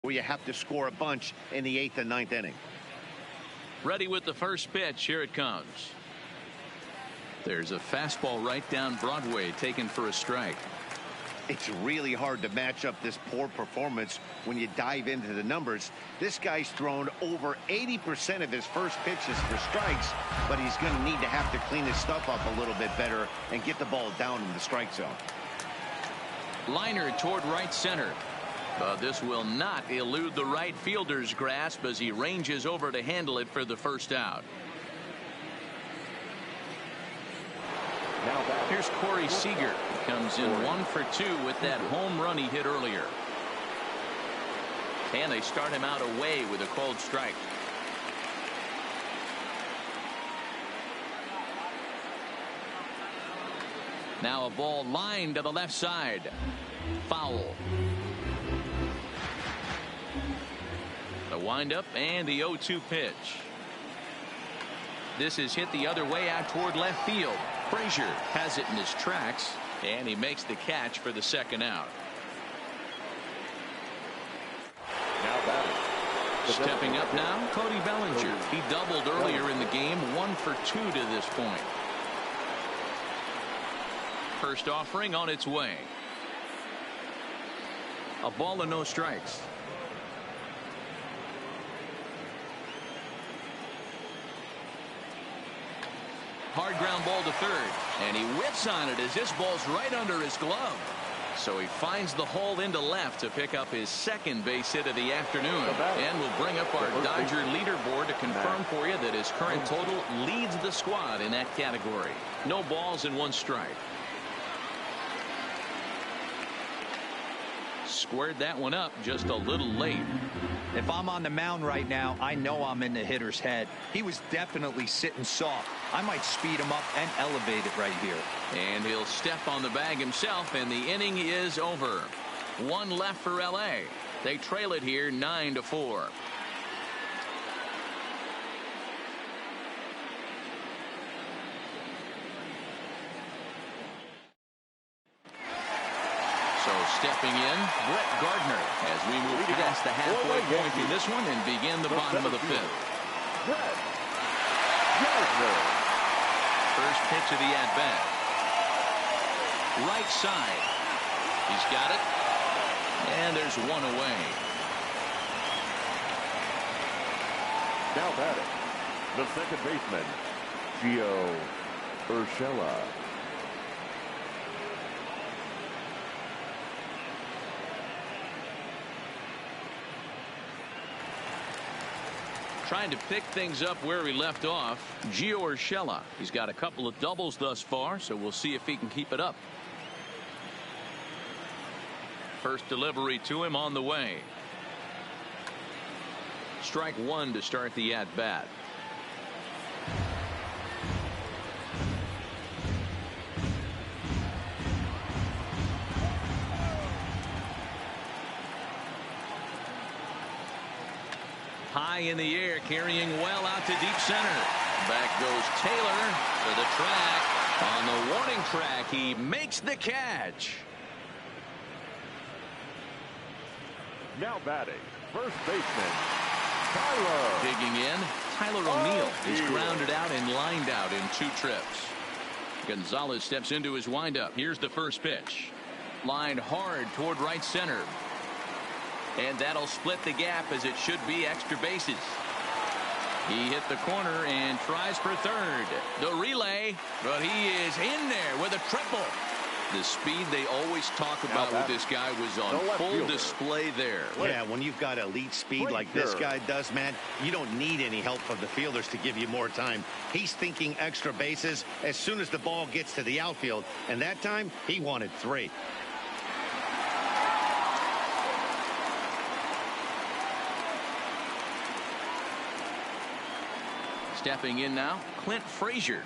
where you have to score a bunch in the 8th and 9th inning. Ready with the first pitch. Here it comes. There's a fastball right down Broadway, taken for a strike. It's really hard to match up this poor performance when you dive into the numbers. This guy's thrown over 80% of his first pitches for strikes, but he's going to need to have to clean his stuff up a little bit better and get the ball down in the strike zone. Liner toward right center. But this will not elude the right fielder's grasp as he ranges over to handle it for the first out. Here's Corey Seager. Comes in 1 for 2 with that home run he hit earlier. And they start him out away with a called strike. Now a ball lined to the left side. Foul. The windup and the 0-2 pitch. This is hit the other way out toward left field. Frazier has it in his tracks, and he makes the catch for the second out. Stepping up now, Cody Bellinger. He doubled earlier in the game, 1 for 2 to this point. First offering on its way. A ball and no strikes. Hard ground ball to third, and he whips on it as this ball's right under his glove. So he finds the hole into left to pick up his second base hit of the afternoon. And we'll bring up our Dodger leaderboard to confirm for you that his current total leads the squad in that category. No balls and 1 strike. Squared that one up just a little late. If I'm on the mound right now, I know I'm in the hitter's head. He was definitely sitting soft. I might speed him up and elevate it right here. And he'll step on the bag himself, and the inning is over. 1 left for LA. They trail it here 9-4. Stepping in, Brett Gardner, as we move past the halfway point in this one and begin the bottom of the 5th. First pitch of the at-bat. Right side. He's got it. And there's 1 away. Now batting, the second baseman, Gio Urshela. Trying to pick things up where he left off, Gio Urshela. He's got a couple of doubles thus far, so we'll see if he can keep it up. First delivery to him on the way. Strike 1 to start the at-bat. High in the air, carrying well out to deep center. Back goes Taylor to the track. On the warning track, he makes the catch. Now batting, first baseman, Tyler. Digging in, Tyler O'Neill is grounded out and lined out in 2 trips. Gonzalez steps into his windup. Here's the first pitch. Lined hard toward right center. And that'll split the gap, as it should be extra bases. He hit the corner and tries for third. The relay, but he is in there with a triple. The speed they always talk about with this guy was on full display there. Yeah, when you've got elite speed like this guy does, man, you don't need any help from the fielders to give you more time. He's thinking extra bases as soon as the ball gets to the outfield, and that time he wanted 3. Stepping in now, Clint Frazier.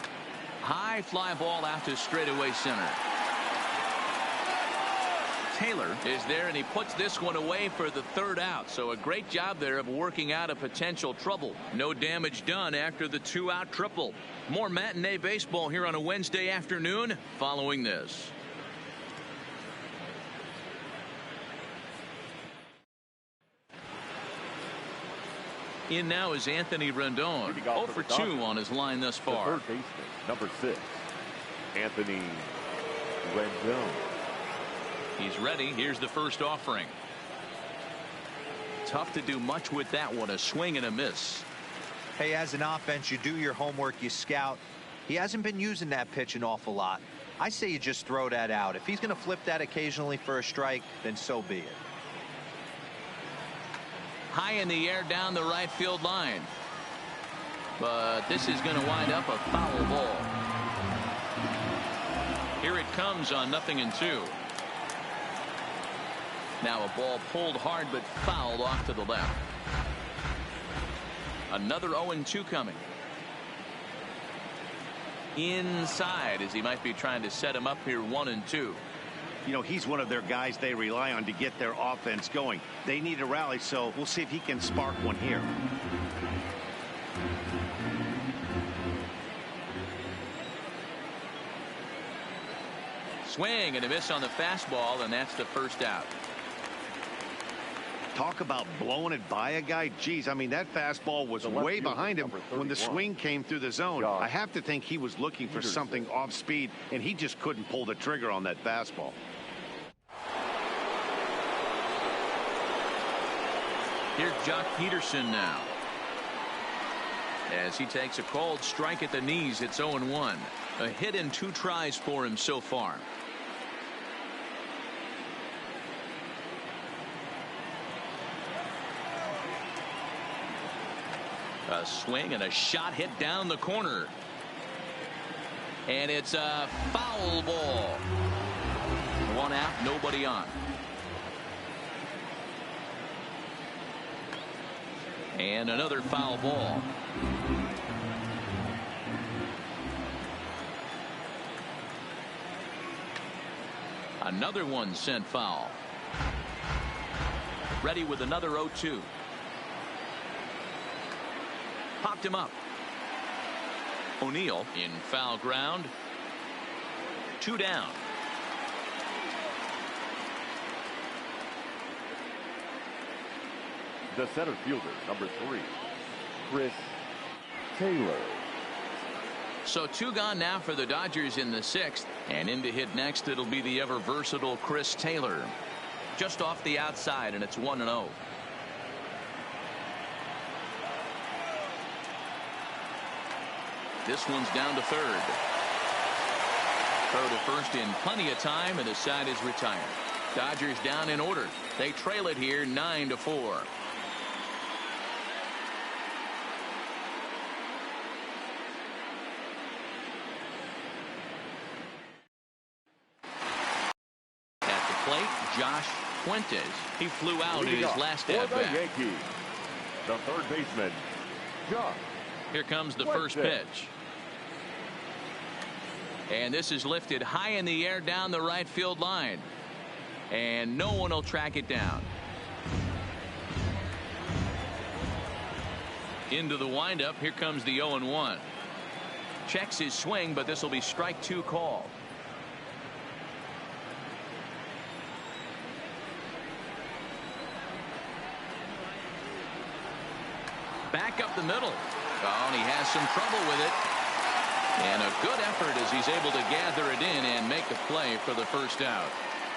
High fly ball out to straightaway center. Taylor is there, and he puts this one away for the 3rd out. So a great job there of working out a potential trouble. No damage done after the 2-out triple. More matinee baseball here on a Wednesday afternoon following this. In now is Anthony Rendon. 0 for 2 on his line thus far. The third baseman, number 6, Anthony Rendon. He's ready. Here's the first offering. Tough to do much with that one. A swing and a miss. Hey, as an offense, you do your homework, you scout. He hasn't been using that pitch an awful lot. I say you just throw that out. If he's going to flip that occasionally for a strike, then so be it. High in the air down the right field line. But this is going to wind up a foul ball. Here it comes on 0-2. Now a ball pulled hard but fouled off to the left. Another 0-2 coming. Inside as he might be trying to set him up here 1-2. You know, he's one of their guys they rely on to get their offense going. They need a rally, so we'll see if he can spark one here. Swing and a miss on the fastball, and that's the first out. Talk about blowing it by a guy. Geez, I mean, that fastball was way behind him when the swing came through the zone. I have to think he was looking for something off speed, and he just couldn't pull the trigger on that fastball. Here's Jock Peterson now. As he takes a called strike at the knees, it's 0-1. A hit in 2 tries for him so far. A swing and a shot hit down the corner. And it's a foul ball. 1 out, nobody on. And another foul ball. Another one sent foul. Ready with another 0-2. Popped him up. O'Neill in foul ground. 2 down. The center fielder, number 3, Chris Taylor. So 2 gone now for the Dodgers in the 6th. And in to hit next, it'll be the ever versatile Chris Taylor. Just off the outside, and it's 1-0. This one's down to third. Throw to first in plenty of time, and the side is retired. Dodgers down in order. They trail it here 9-4. At the plate, Josh Fuentes. He flew out in his last at bat. Yankees, the third baseman, Josh. Here comes the first pitch. And this is lifted high in the air down the right field line. And no one will track it down. Into the windup. Here comes the 0-1. Checks his swing, but this will be strike 2 call. Back up the middle. Oh, and he has some trouble with it. And a good effort as he's able to gather it in and make a play for the first out.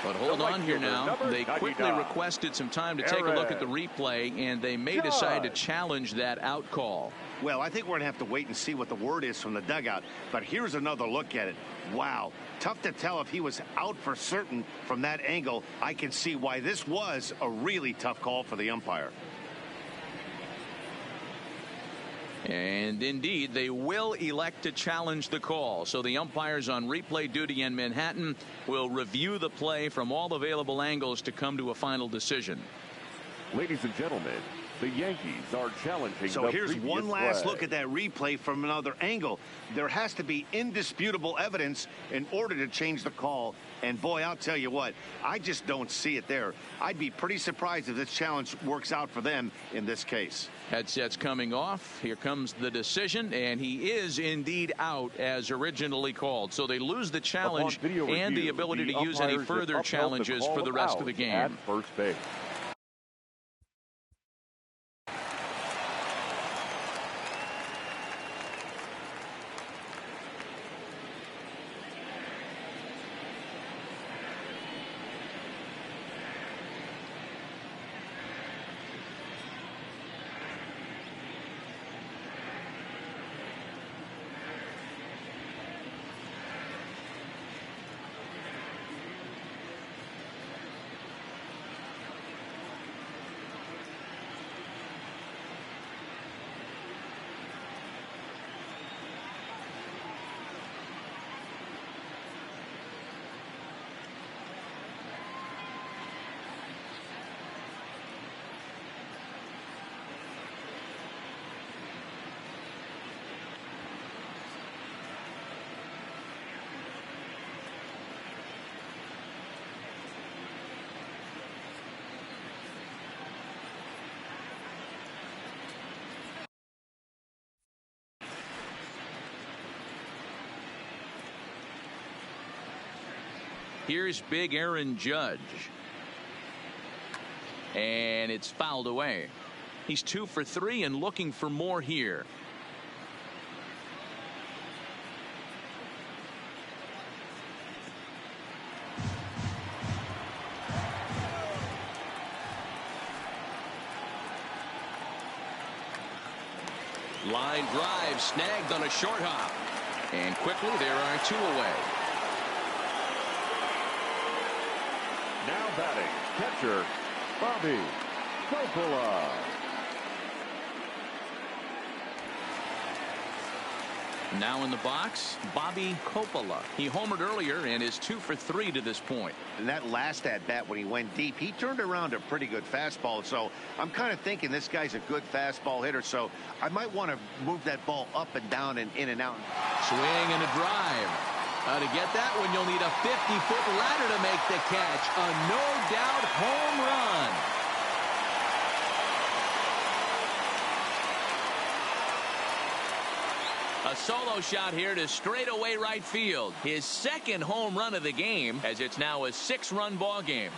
But hold on here now. They quickly requested some time to take a look at the replay, and they may decide to challenge that out call. Well, I think we're going to have to wait and see what the word is from the dugout. But here's another look at it. Wow. Tough to tell if he was out for certain from that angle. I can see why this was a really tough call for the umpire. And indeed, they will elect to challenge the call. So the umpires on replay duty in Manhattan will review the play from all available angles to come to a final decision. Ladies and gentlemen, the Yankees are challenging. So here's one last look at that replay from another angle. There has to be indisputable evidence in order to change the call. And boy, I'll tell you what, I just don't see it there. I'd be pretty surprised if this challenge works out for them in this case. Headsets coming off. Here comes the decision, and he is indeed out as originally called. So they lose the challenge and the ability to use any further challenges for the rest of the game. At first base. Here's big Aaron Judge. And it's fouled away. He's 2 for 3 and looking for more here. Line drive snagged on a short hop. And quickly there are 2 away. Now batting, catcher, Bobby Coppola. Now in the box, Bobby Coppola. He homered earlier and is 2 for 3 to this point. And that last at bat when he went deep, he turned around a pretty good fastball. So I'm kind of thinking this guy's a good fastball hitter. So I might want to move that ball up and down and in and out. Swing and a drive. To get that one, you'll need a 50-foot ladder to make the catch. A no-doubt home run. A solo shot here to straightaway right field. His second home run of the game, as it's now a 6-run ball game.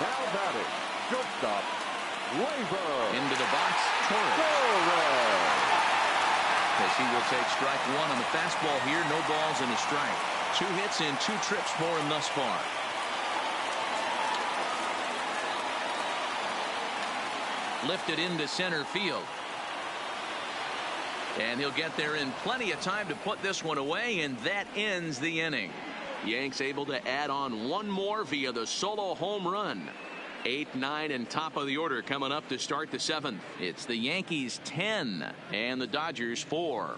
Now batting, shortstop, Labor. Into the box, Torres. As he will take strike 1 on the fastball here. No balls and a strike. 2 hits and 2 trips for him thus far. Lifted into center field. And he'll get there in plenty of time to put this one away, and that ends the inning. Yanks able to add on 1 more via the solo home run. 8, 9, and top of the order coming up to start the 7th. It's the Yankees 10 and the Dodgers 4.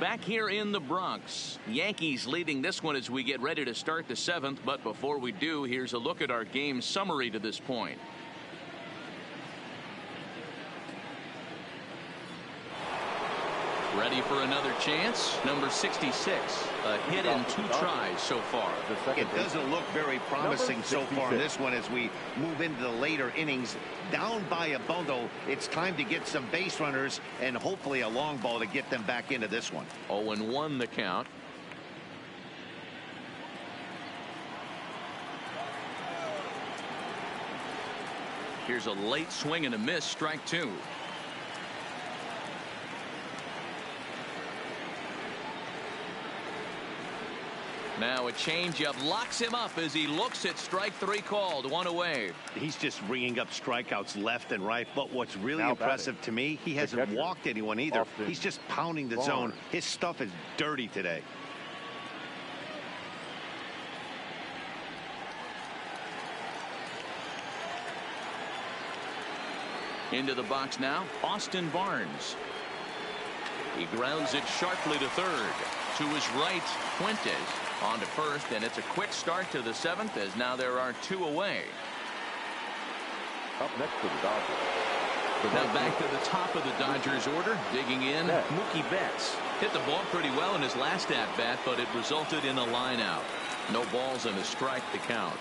Back here in the Bronx, Yankees leading this one as we get ready to start the 7th. But before we do, here's a look at our game summary to this point. Ready for another chance. Number 66. A hit in 2 tries so far. It doesn't look very promising so far in this one as we move into the later innings. Down by a bundle, it's time to get some base runners and hopefully a long ball to get them back into this one. 0-1 the count. Here's a late swing and a miss. Strike 2. Now a changeup locks him up as he looks at strike 3 called. 1 away. He's just ringing up strikeouts left and right. But what's really impressive to me, he hasn't walked anyone either. He's just pounding the zone. His stuff is dirty today. Into the box now, Austin Barnes. He grounds it sharply to third. To his right, Fuentes on to first, and it's a quick start to the 7th as now there are 2 away. Up next to the Dodgers. Now back to the top of the Dodgers order, digging in, Mookie Betts. Hit the ball pretty well in his last at-bat, but it resulted in a line out. No balls and a strike to count.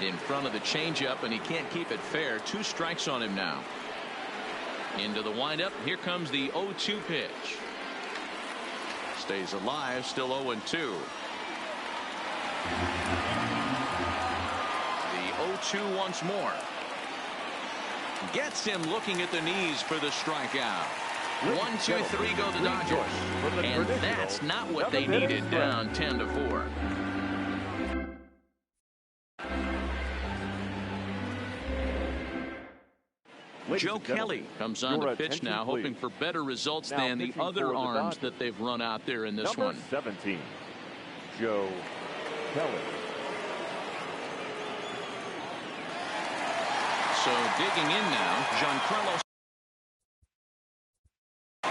In front of the changeup, and he can't keep it fair. 2 strikes on him now. Into the windup. Here comes the 0-2 pitch. Stays alive. Still 0-2. The 0-2 once more. Gets him looking at the knees for the strikeout. 1, 2, 3 go the Dodgers. And that's not what they needed, down 10-4. Joe Kelly comes on to pitch now, hoping for better results than the other arms that they've run out there in this one. 17, Joe Kelly. So digging in now, Giancarlo.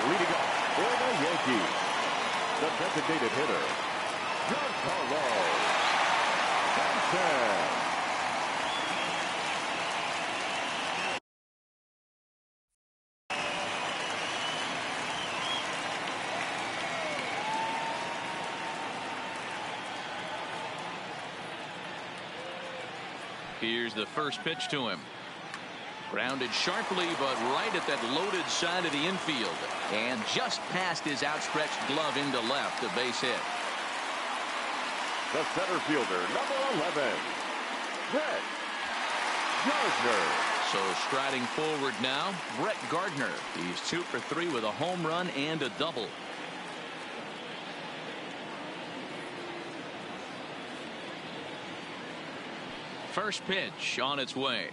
Leading up for the Yankees, the designated hitter, Here's the first pitch to him. Grounded sharply, but right at that loaded side of the infield. And just past his outstretched glove into left, a base hit. The center fielder, number 11, Brett Gardner. So striding forward now, Brett Gardner. He's 2 for 3 with a home run and a double. First pitch on its way.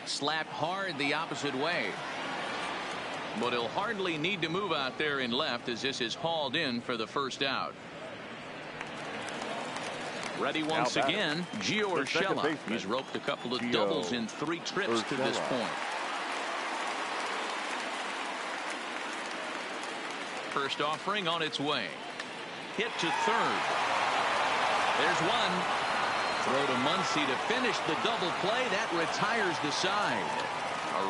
Slapped hard the opposite way. But he'll hardly need to move out there in left as this is hauled in for the first out. Ready once again, Gio Urshela. He's roped a couple of doubles in 3 trips to this point. First offering on its way. Hit to third. There's one. Throw to Muncy to finish the double play. That retires the side.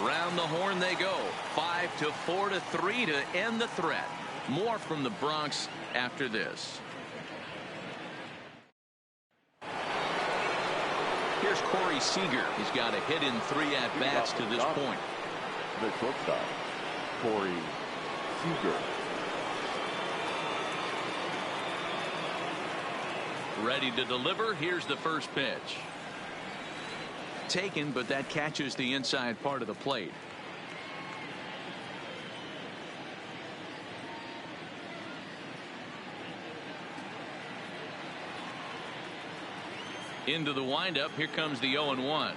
Around the horn they go. 5-4 to 3 to end the threat. More from the Bronx after this. Here's Corey Seager. He's got a hit in 3 at-bats to this point. The shortstop, Corey Seager. Ready to deliver. Here's the first pitch. Taken, but that catches the inside part of the plate. Into the windup. Here comes the 0-1.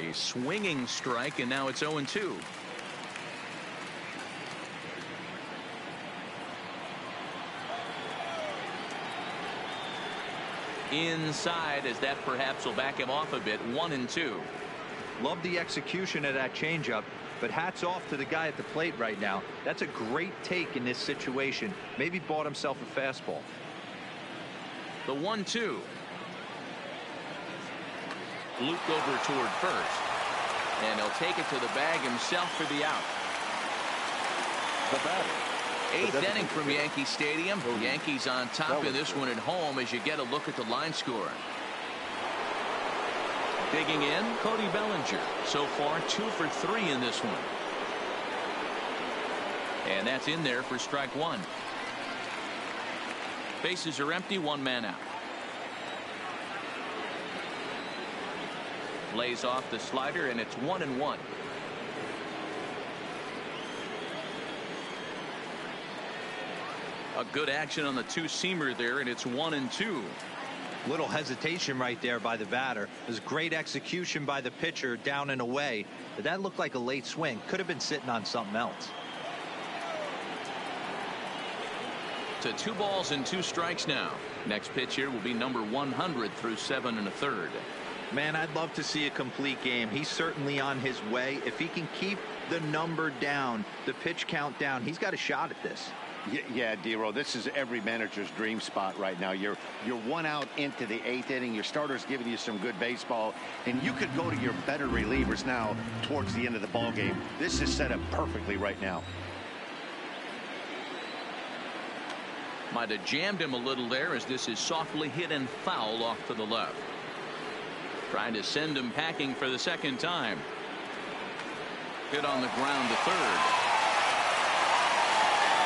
A swinging strike, and now it's 0-2. Inside, as that perhaps will back him off a bit. 1-2. Love the execution of that changeup, but hats off to the guy at the plate right now. That's a great take in this situation. Maybe bought himself a fastball. The 1-2. Looped over toward first, and he'll take it to the bag himself for the out. The batter. 8th inning from Yankee Stadium. Yankees on top in this one at home as you get a look at the line score. Digging in, Cody Bellinger. So far 2 for 3 in this one. And that's in there for strike 1. Bases are empty, 1 man out. Lays off the slider, and it's 1-1. A good action on the 2-seamer there, and it's 1-2. Little hesitation right there by the batter. It was great execution by the pitcher down and away, but that looked like a late swing. Could have been sitting on something else. To 2 balls and 2 strikes now. Next pitch here will be number 100 through 7 1/3. Man, I'd love to see a complete game. He's certainly on his way. If he can keep the number down, the pitch count down, he's got a shot at this. Yeah, D-Row, this is every manager's dream spot right now. You're 1 out into the 8th inning. Your starter's giving you some good baseball, and you could go to your better relievers now towards the end of the ball game. This is set up perfectly right now. Might have jammed him a little there as this is softly hit and foul off to the left. Trying to send him packing for the 2nd time. Hit on the ground to third.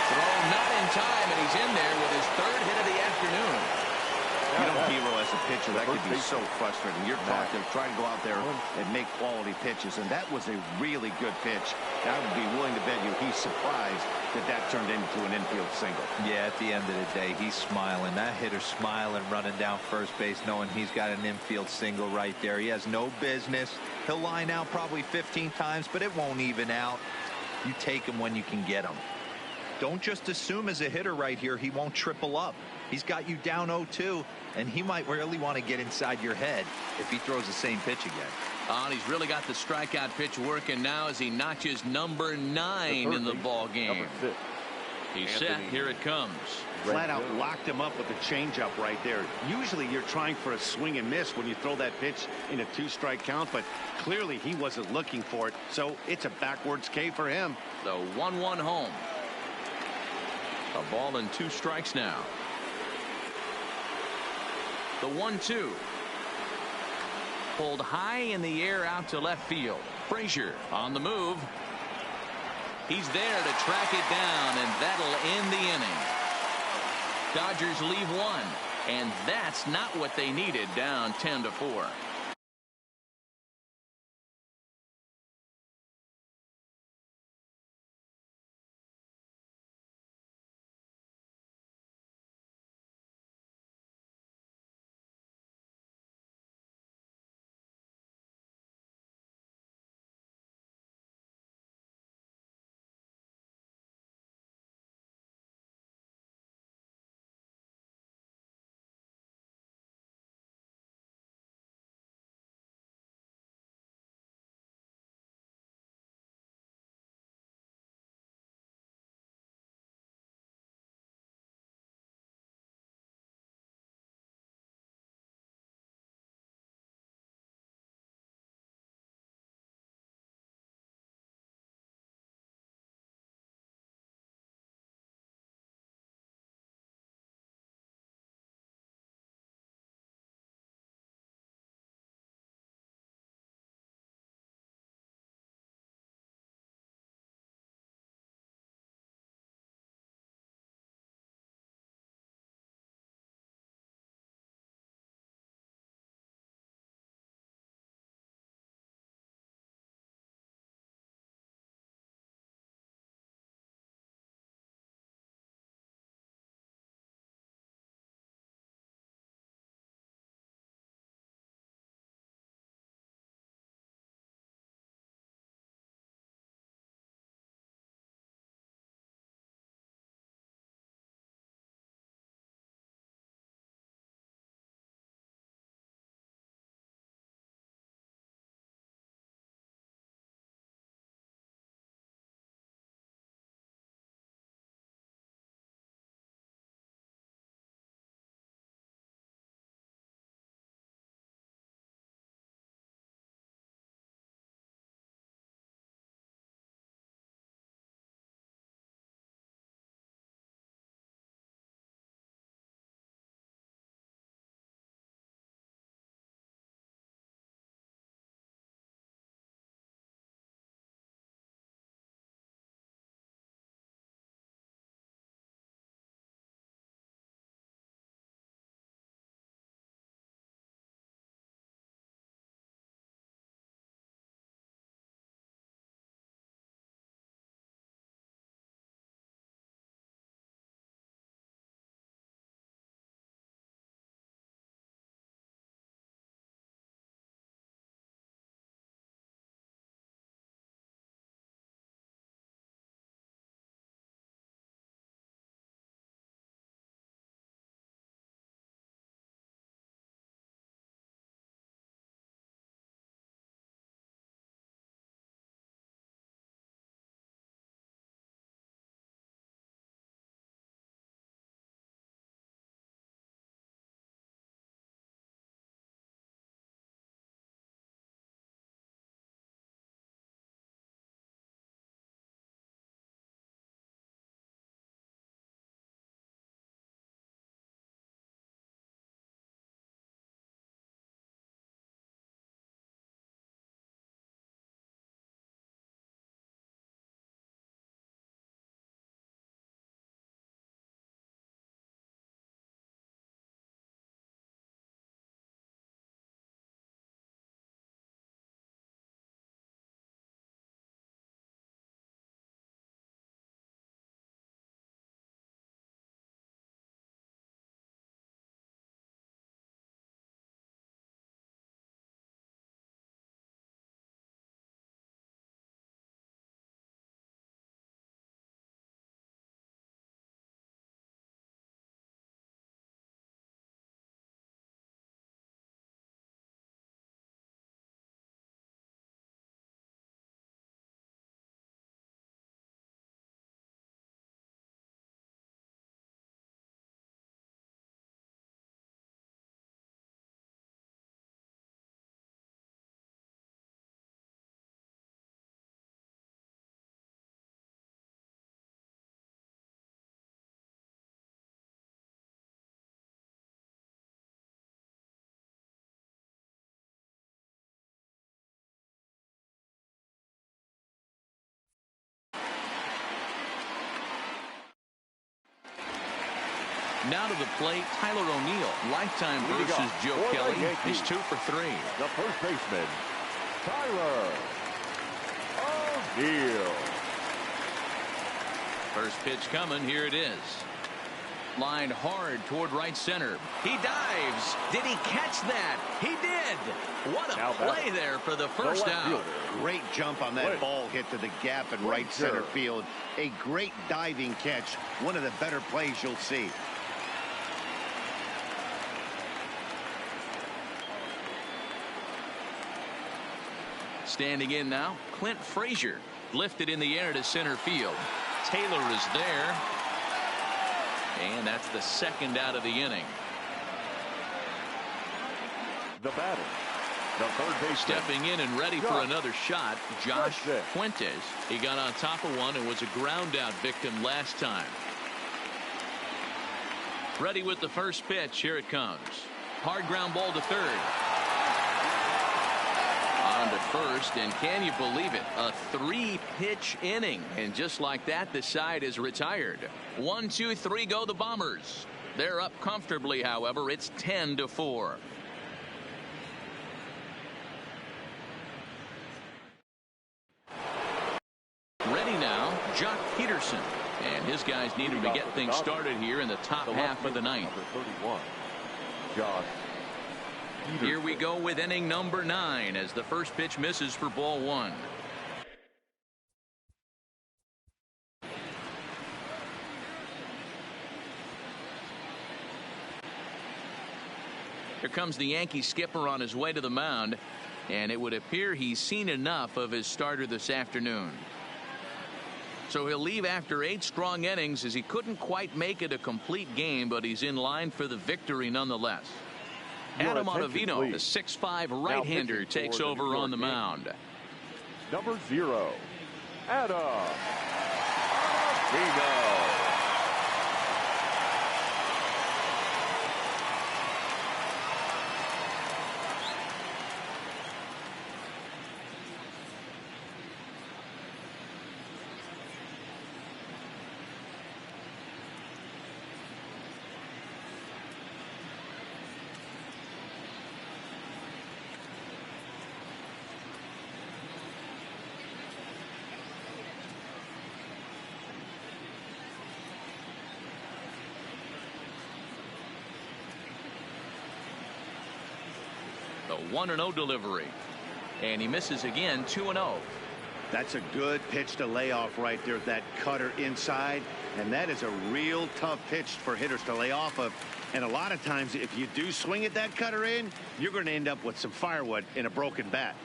Throw not in time, and he's in there with his 3rd hit of the afternoon. You know, D-Row, as a pitcher, that could be so frustrating. You're talking, trying to go out there and make quality pitches, and that was a really good pitch. I would be willing to bet you he's surprised that turned into an infield single. Yeah, at the end of the day, he's smiling. That hitter's smiling, running down first base, knowing he's got an infield single right there. He has no business. He'll line out probably 15 times, but it won't even out. You take him when you can get him. Don't just assume as a hitter right here he won't triple up. He's got you down 0-2, and he might really want to get inside your head if he throws the same pitch again. And he's really got the strikeout pitch working now as he notches number 9 in the ball game. He's set. Here it comes. flat out locked him up with a changeup right there. Usually you're trying for a swing and miss when you throw that pitch in a 2-strike count, but clearly he wasn't looking for it, so it's a backwards K for him. The 1-1 home. A ball and 2 strikes now. The 1-2. Pulled high in the air out to left field. Frazier on the move. He's there to track it down, and that'll end the inning. Dodgers leave 1, and that's not what they needed, down 10-4. Now to the plate, Tyler O'Neill. Lifetime versus Joe Kelly. He's 2 for 3. The first baseman, Tyler O'Neill. First pitch coming. Here it is. Lined hard toward right center. He dives. Did he catch that? He did. What a play there for the first out. Great jump on that ball hit to the gap in right center field. A great diving catch. One of the better plays you'll see. Standing in now, Clint Frazier. Lifted in the air to center field. Taylor is there. And that's the second out of the inning. The batter, the third baseman. Stepping in and ready for another shot, Josh Fuentes. He got on top of one and was a ground out victim last time. Ready with the first pitch. Here it comes. Hard ground ball to third. On to first, and can you believe it? A 3-pitch inning, and just like that, the side is retired. 1, 2, 3 go the Bombers. They're up comfortably, however. It's 10-4. Ready now, Jock Peterson, and his guys need him to get things started here in the top half of the ninth. 31, Jock. Here we go with inning number 9 as the first pitch misses for ball 1. Here comes the Yankee skipper on his way to the mound, and it would appear he's seen enough of his starter this afternoon. So he'll leave after 8 strong innings as he couldn't quite make it a complete game, but he's in line for the victory nonetheless. Adam Ottavino, the 6'5" right-hander, takes over on the mound. Number 0, Adam Ottavino. The 1-0 delivery, and he misses again. 2-0. That's a good pitch to lay off right there. That cutter inside, and that is a real tough pitch for hitters to lay off of. And a lot of times, if you do swing at that cutter in, you're going to end up with some firewood in a broken bat.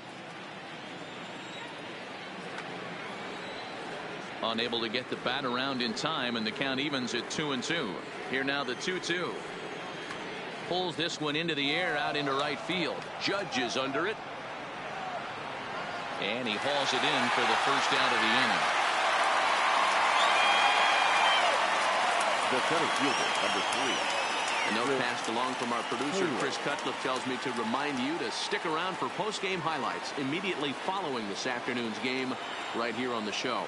Unable to get the bat around in time, and the count evens at 2-2. Here now the 2-2. Pulls this one into the air out into right field. Judge is under it. And he hauls it in for the first out of the inning. The center fielder, number 3. A note passed along from our producer, Chris Cutcliffe, tells me to remind you to stick around for post-game highlights immediately following this afternoon's game right here on the show.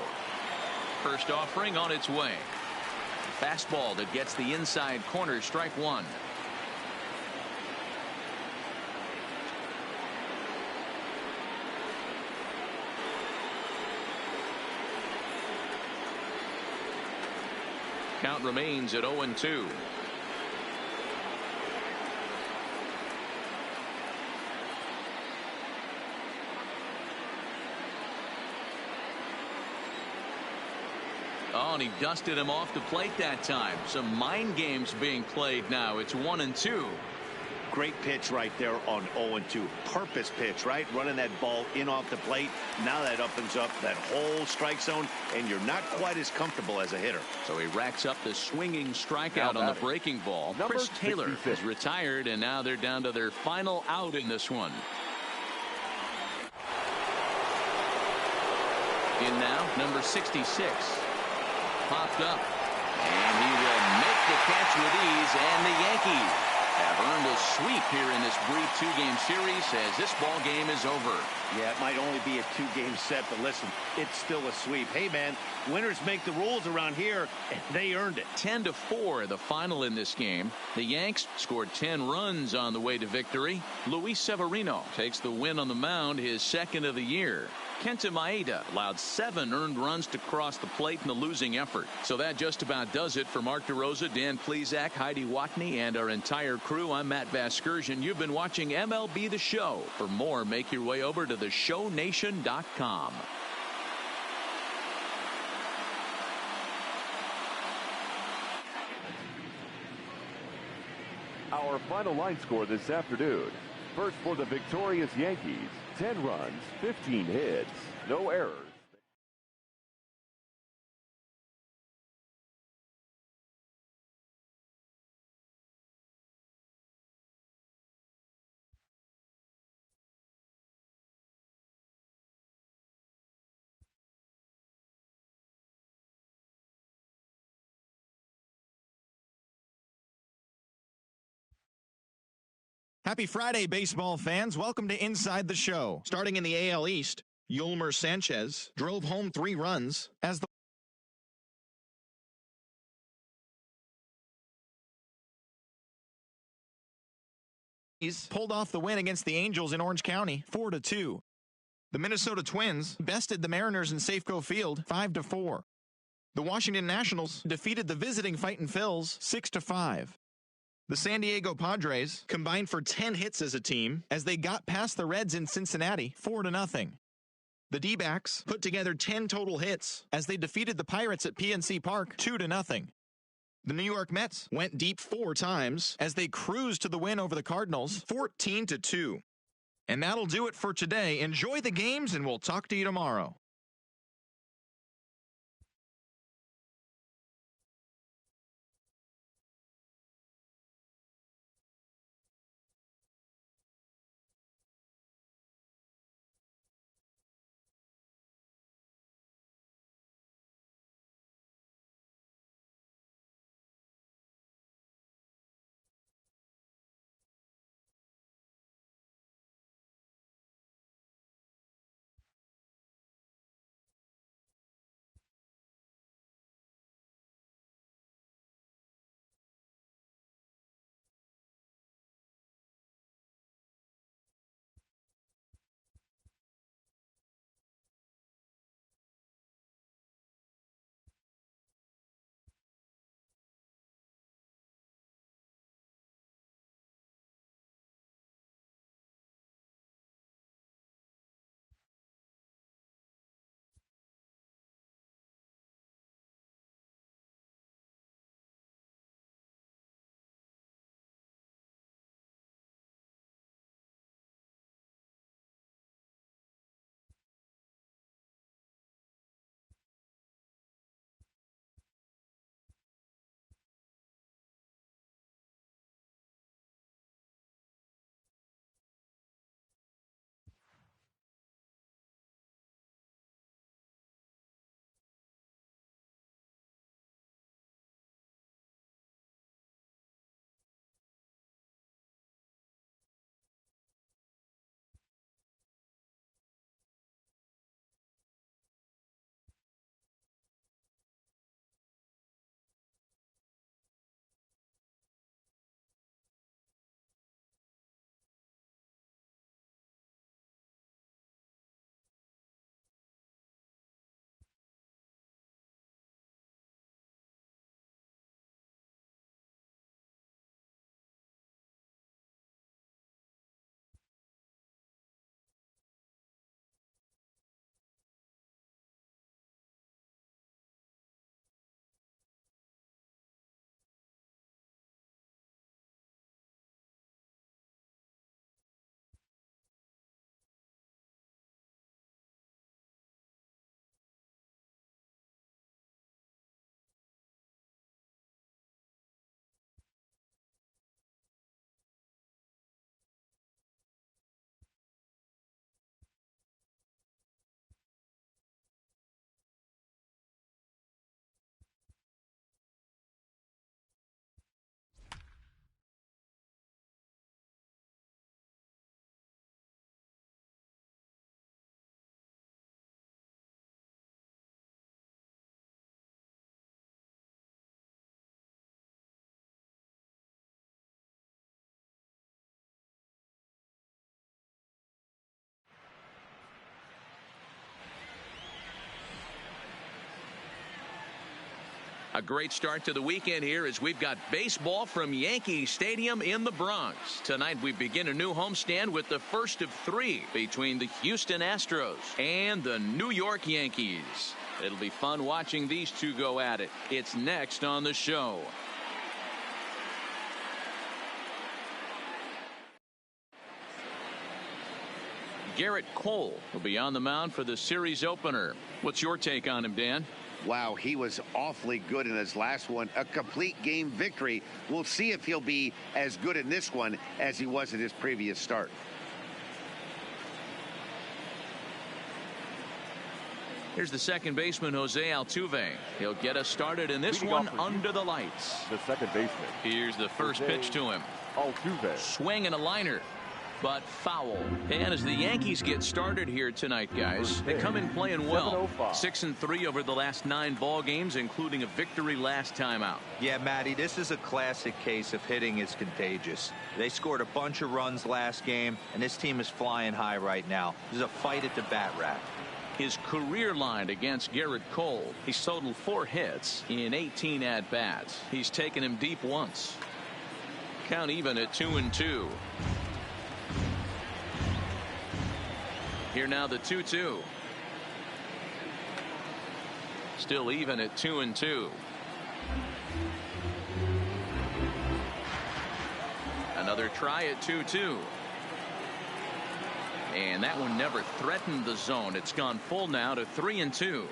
First offering on its way. Fastball that gets the inside corner. Strike 1. Count remains at 0-2. Oh, and he dusted him off the plate that time. Some mind games being played now. It's 1-2. Great pitch right there on 0-2. Purpose pitch, right? Running that ball in off the plate. Now that opens up that whole strike zone, and you're not quite as comfortable as a hitter. So he racks up the swinging strikeout on the breaking ball. Chris Taylor is retired, and now they're down to their final out in this one. In now, number 66. Popped up, and he will make the catch with ease, and the Yankees have earned a sweep here in this brief 2-game series as this ball game is over. Yeah, it might only be a 2-game set, but listen, it's still a sweep. Hey, man, winners make the rules around here, and they earned it. 10-4, the final in this game. The Yanks scored 10 runs on the way to victory. Luis Severino takes the win on the mound, his second of the year. Kenta Maeda allowed 7 earned runs to cross the plate in the losing effort. So that just about does it for Mark DeRosa, Dan Plesac, Heidi Watney, and our entire crew. I'm Matt Vasgersian. You've been watching MLB The Show. For more, make your way over to theshownation.com. Our final line score this afternoon. First for the victorious Yankees, 10 runs, 15 hits, no errors. Happy Friday, baseball fans. Welcome to Inside the Show. Starting in the AL East, Yolmer Sanchez drove home 3 runs as the Yankees pulled off the win against the Angels in Orange County 4-2. The Minnesota Twins bested the Mariners in Safeco Field 5-4. The Washington Nationals defeated the visiting Fightin' Phils 6-5. The San Diego Padres combined for 10 hits as a team as they got past the Reds in Cincinnati 4-0. The D-backs put together 10 total hits as they defeated the Pirates at PNC Park 2-0. The New York Mets went deep 4 times as they cruised to the win over the Cardinals 14-2. And that'll do it for today. Enjoy the games, and we'll talk to you tomorrow. A great start to the weekend here as we've got baseball from Yankee Stadium in the Bronx. Tonight we begin a new homestand with the first of 3 between the Houston Astros and the New York Yankees. It'll be fun watching these two go at it. It's next on the show. Garrett Cole will be on the mound for the series opener. What's your take on him, Dan? Wow, he was awfully good in his last one. A complete game victory. We'll see if he'll be as good in this one as he was in his previous start. Here's the second baseman, Jose Altuve. He'll get us started in this one under the lights. The second baseman. Here's the first pitch to him. Altuve. Swing and a liner, but foul. And as the Yankees get started here tonight, guys, they come in playing well. 6-3 over the last 9 ball games, including a victory last time out. Yeah, Matty, this is a classic case of hitting is contagious. They scored a bunch of runs last game, and this team is flying high right now. There's a fight at the bat rack. His career line against Garrett Cole. He's totaled 4 hits in 18 at-bats. He's taken him deep once. Count even at 2-2. Here now the 2-2. Still even at 2-2. Another try at 2-2. And that one never threatened the zone. It's gone full now to 3-2.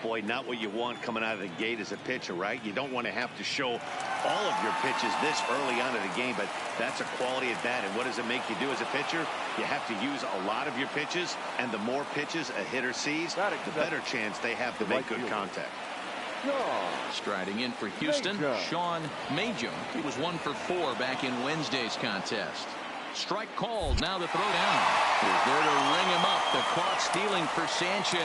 Boy, not what you want coming out of the gate as a pitcher, right? You don't want to have to show all of your pitches this early on in the game, but that's a quality at bat. And what does it make you do as a pitcher? You have to use a lot of your pitches, and the more pitches a hitter sees, the better chance they have to make good contact. Striding in for Houston, Sean Majum. He was 1 for 4 back in Wednesday's contest. Strike called. Now the throw down. He's there to ring him up. The caught stealing for Sanchez.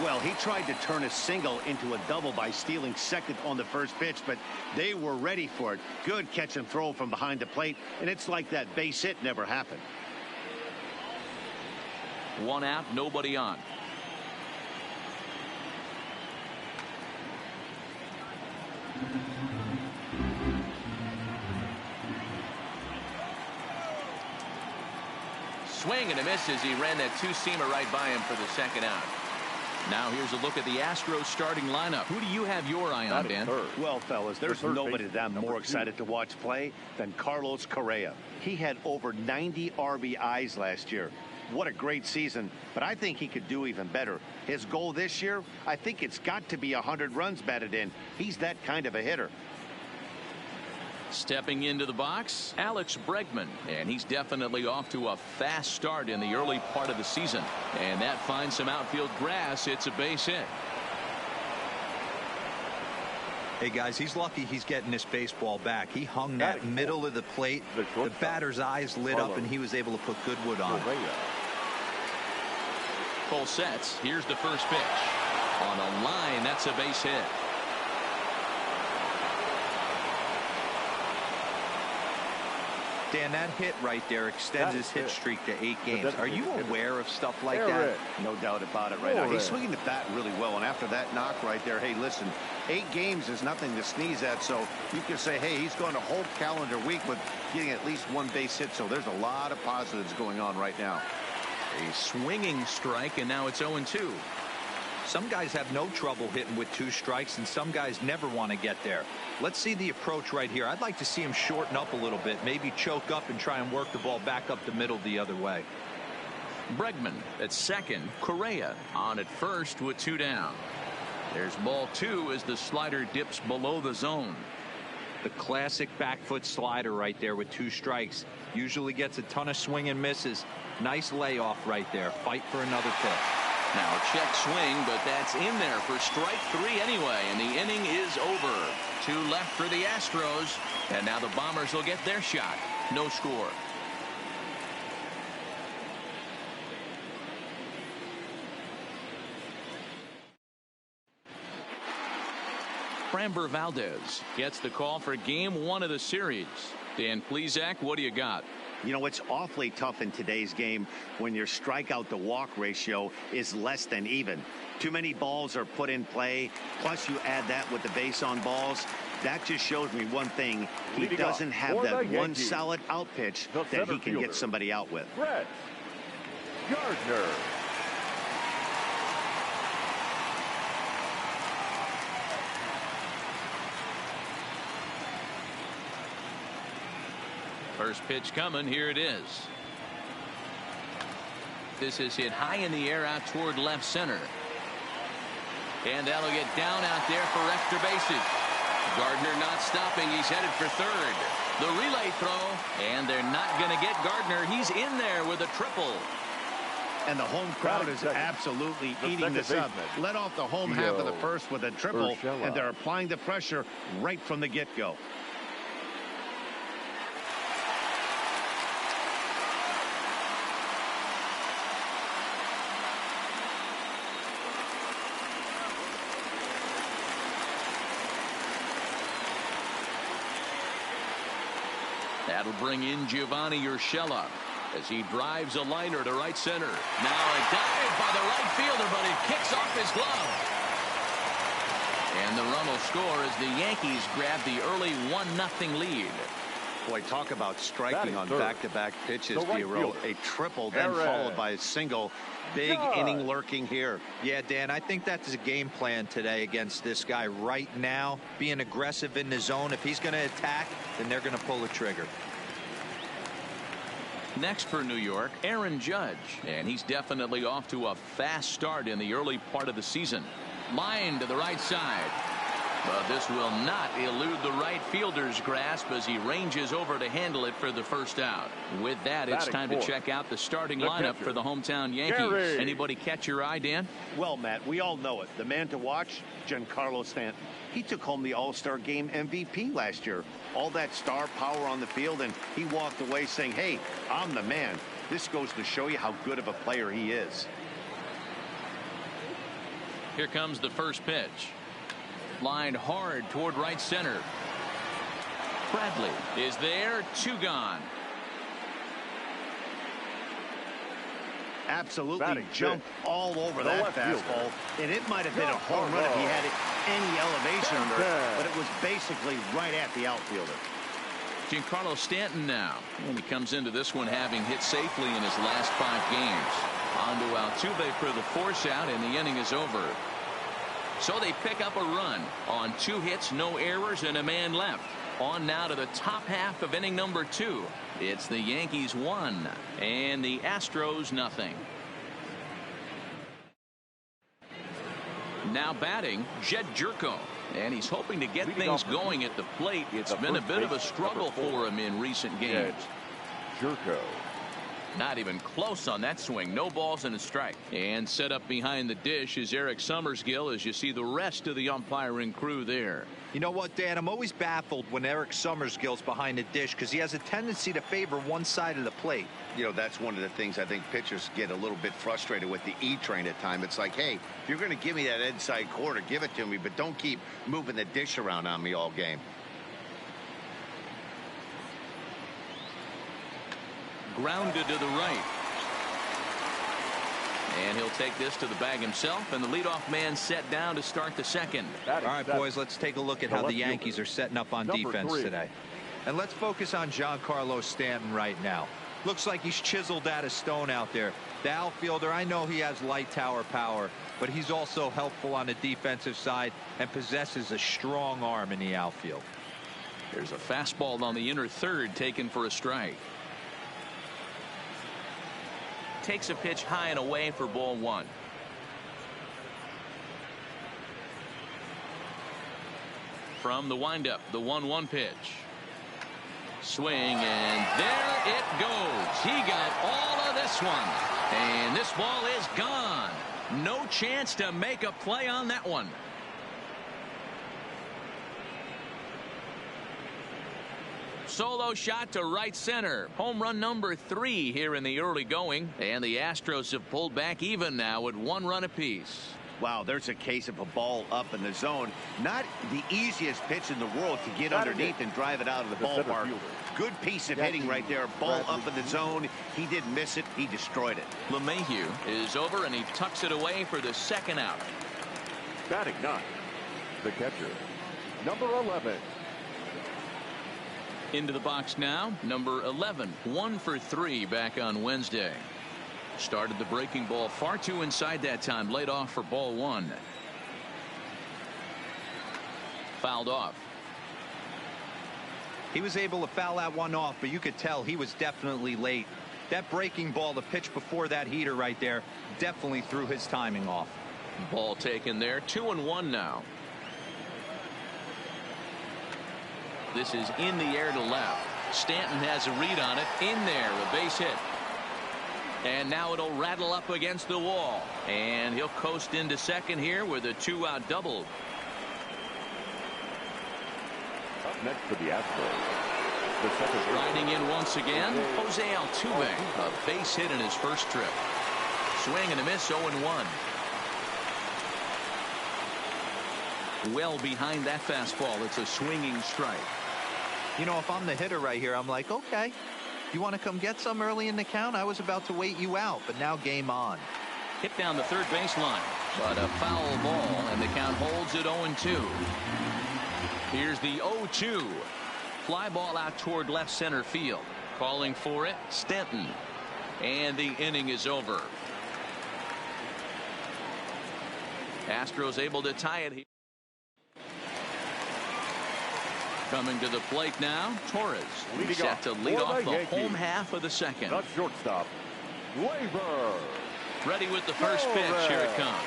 Well, he tried to turn a single into a double by stealing second on the first pitch, but they were ready for it. Good catch and throw from behind the plate, and it's like that base hit never happened. 1 out, nobody on. Swing and a miss as he ran that 2-seamer right by him for the second out. Now here's a look at the Astros starting lineup. Who do you have your eye on, Dan? Well, fellas, there's nobody that I'm more excited to watch play than Carlos Correa. He had over 90 RBIs last year. What a great season, but I think he could do even better. His goal this year, I think it's got to be 100 runs batted in. He's that kind of a hitter. Stepping into the box, Alex Bregman, and he's definitely off to a fast start in the early part of the season, and that finds some outfield grass. It's a base hit. Hey guys, he's lucky he's getting this baseball back. He hung that middle of the plate. The batter's eyes lit up, and he was able to put good wood on it. Full sets. Here's the first pitch. On a line, that's a base hit. Dan, that hit right there extends his hit streak to 8 games. Are you aware of stuff like that? No doubt about it right now. He's swinging the bat really well, and after that knock right there, hey, listen, 8 games is nothing to sneeze at, so you can say, hey, he's going a whole calendar week with getting at least 1 base hit, so there's a lot of positives going on right now. A swinging strike, and now it's 0-2. Some guys have no trouble hitting with 2 strikes, and some guys never want to get there. Let's see the approach right here. I'd like to see him shorten up a little bit, maybe choke up and try and work the ball back up the middle the other way. Bregman at second. Correa on at first with 2 down. There's ball 2 as the slider dips below the zone. The classic back foot slider right there with 2 strikes. Usually gets a ton of swing and misses. Nice layoff right there. Fight for another pitch. Now a check swing, but that's in there for strike 3 anyway, and the inning is over. 2 left for the Astros, and now the Bombers will get their shot. No score. Framber Valdez gets the call for game 1 of the series. Dan Plesac, what do you got? You know, it's awfully tough in today's game when your strikeout to walk ratio is less than even. Too many balls are put in play, plus you add that with the base on balls. That just shows me one thing. He doesn't have that one solid out pitch that he can get somebody out with. Brett Gardner. First pitch coming. Here it is. This is hit high in the air out toward left center. And that'll get down out there for extra bases. Gardner not stopping. He's headed for third. The relay throw, and they're not going to get Gardner. He's in there with a triple. And the home crowd is absolutely eating this up. Let off the home half of the first with a triple, and they're applying the pressure right from the get-go. That'll bring in Giovanni Urshela as he drives a liner to right center. Now a dive by the right fielder, but it kicks off his glove. And the run will score as the Yankees grab the early 1-0 lead. Boy, talk about striking on back-to-back pitches, D'Aro. A triple, then followed by a single. Big inning lurking here. Yeah, Dan, I think that's a game plan today against this guy right now. Being aggressive in the zone. If he's going to attack, then they're going to pull the trigger. Next for New York, Aaron Judge. And he's definitely off to a fast start in the early part of the season. Line to the right side. But this will not elude the right fielder's grasp as he ranges over to handle it for the first out. With that, it's time to check out the starting lineup for the hometown Yankees. Anybody catch your eye, Dan? Well, Matt, we all know it. The man to watch, Giancarlo Stanton. He took home the All-Star Game MVP last year. All that star power on the field, and he walked away saying, hey, I'm the man. This goes to show you how good of a player he is. Here comes the first pitch. Lined hard toward right center. Bradley is there. 2 gone. Absolutely jumped all over that fastball, and it might have been a home run if he had any elevation under it, but it was basically right at the outfielder. Giancarlo Stanton now, and he comes into this one having hit safely in his last 5 games. On to Altuve for the force out, and the inning is over. So they pick up a run on 2 hits, no errors, and a man left. On now to the top half of inning number 2. It's the Yankees 1 and the Astros nothing. Now batting, Jed Jerko. And he's hoping to get things going at the plate. It's been a bit of a struggle for him in recent games. Jerko. Not even close on that swing. No balls and a strike. And set up behind the dish is Eric Summersgill as you see the rest of the umpiring crew there. You know what, Dan? I'm always baffled when Eric Summersgill's behind the dish because he has a tendency to favor one side of the plate. You know, that's one of the things I think pitchers get a little bit frustrated with the E-train at times. It's like, hey, if you're going to give me that inside quarter, give it to me, but don't keep moving the dish around on me all game. Grounded to the right. And he'll take this to the bag himself, and the leadoff man set down to start the second. All right, boys, let's take a look at how the Yankees are setting up on defense today. And let's focus on Giancarlo Stanton right now. Looks like he's chiseled out of stone out there. The outfielder, I know he has light tower power, but he's also helpful on the defensive side and possesses a strong arm in the outfield. There's a fastball on the inner third taken for a strike. Takes a pitch high and away for ball 1. From the windup, the 1-1 pitch. Swing, and there it goes. He got all of this one. And this ball is gone. No chance to make a play on that one. Solo shot to right center. Home run number 3 here in the early going. And the Astros have pulled back even now at 1 run apiece. Wow, there's a case of a ball up in the zone. Not the easiest pitch in the world to get underneath and drive it out of the ballpark. Good piece of hitting right there. Ball up in the zone. He didn't miss it. He destroyed it. LeMahieu is over, and he tucks it away for the second out. Batting ninth, the catcher, number 11. Into the box now, number 11. 1 for 3 back on Wednesday. Started the breaking ball far too inside that time. Laid off for ball 1. Fouled off. He was able to foul that one off, but you could tell he was definitely late. That breaking ball, the pitch before that heater right there, definitely threw his timing off. Ball taken there. 2-1 now. This is in the air to left. Stanton has a read on it. In there, a base hit. And now it'll rattle up against the wall. And he'll coast into second here with a 2-out double. Up next for the Astros, the second. Riding in once again, Jose Altuve. A base hit in his first trip. Swing and a miss, 0-1. Well behind that fastball. It's a swinging strike. You know, if I'm the hitter right here, I'm like, okay, you want to come get some early in the count? I was about to wait you out, but now game on. Hit down the third baseline, but a foul ball, and the count holds at 0-2. Here's the 0-2. Fly ball out toward left center field. Calling for it, Stanton. And the inning is over. Astros able to tie it here. Coming to the plate now, Torres set to lead off the home half of the second. The shortstop, Labor. Ready with the first pitch. Here it comes.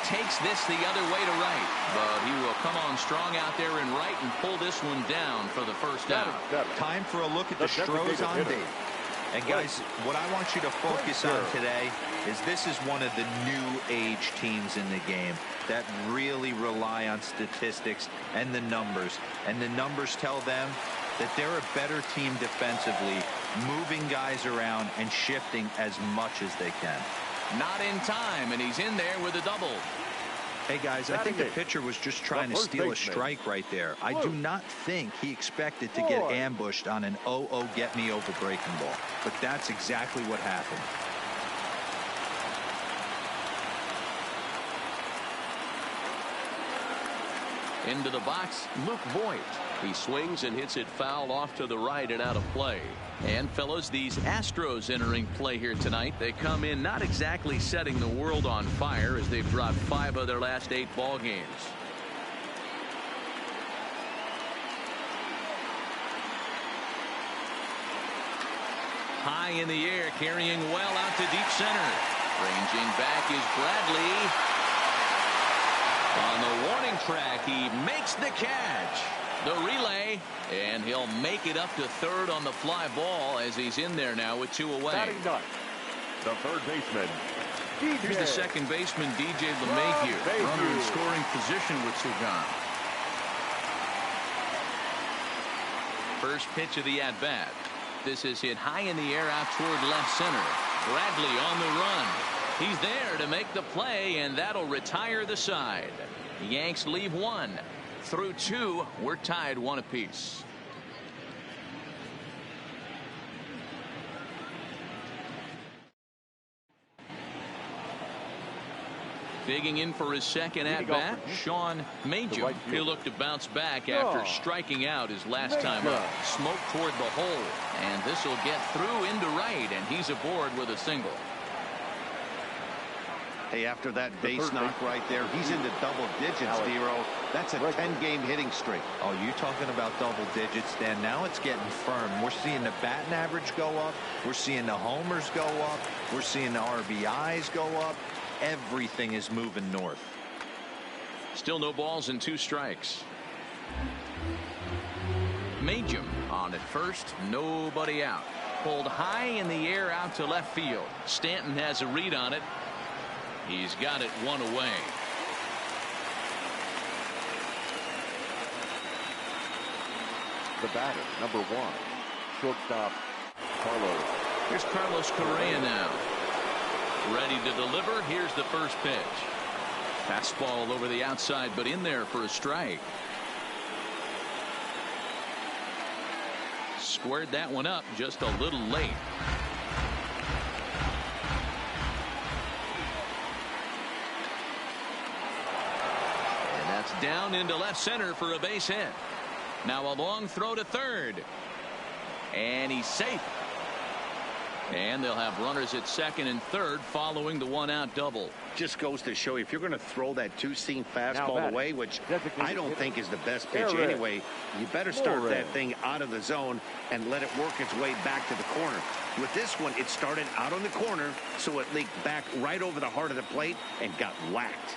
Takes this the other way to right, but he will come on strong out there in right and pull this one down for the first out. Time for a look at the Stros on base. And guys, what I want you to focus on today is this is one of the new age teams in the game that really rely on statistics and the numbers. And the numbers tell them that they're a better team defensively, moving guys around and shifting as much as they can. Not in time, and he's in there with a double. Hey guys, I think the pitcher was just trying to steal a strike right there. I do not think he expected to get ambushed on an 0-0 get me over breaking ball, but that's exactly what happened. Into the box, Luke Voigt. He swings and hits it foul off to the right and out of play. And fellas, these Astros entering play here tonight, they come in not exactly setting the world on fire as they've dropped 5 of their last 8 ball games. High in the air, carrying well out to deep center. Ranging back is Bradley. On the warning track, he makes the catch. The relay, and he'll make it up to third on the fly ball as he's in there now with 2 away. The third baseman, Here's the second baseman, DJ LeMahieu. Runner in scoring position with 2 gone. First pitch of the at-bat. This is hit high in the air out toward left center. Bradley on the run. He's there to make the play, and that'll retire the side. The Yanks leave 1. Through 2, we're tied 1 apiece. Digging in for his second at-bat, Sean Major. He'll look to bounce back after striking out his last time up. Smoke toward the hole, and this will get through into right, and he's aboard with a single. Hey, after that base knock right there, he's into double digits, Dero. That's a 10-game hitting streak. Oh, you talking about double digits, Dan? Now it's getting firm. We're seeing the batting average go up. We're seeing the homers go up. We're seeing the RBIs go up. Everything is moving north. Still no balls and 2 strikes. Majum on at first, nobody out. Pulled high in the air out to left field. Stanton has a read on it. He's got it 1 away. The batter, number 1, shortstop, Carlos. Here's Carlos Correa now. Ready to deliver. Here's the first pitch. Fastball over the outside, but in there for a strike. Squared that one up just a little late. And that's down into left center for a base hit. Now a long throw to third. And he's safe. And they'll have runners at second and third following the one-out double. Just goes to show you, if you're going to throw that two-seam fastball away, which I don't think is the best pitch anyway, you better start that thing out of the zone and let it work its way back to the corner. With this one, it started out on the corner, so it leaked back right over the heart of the plate and got whacked.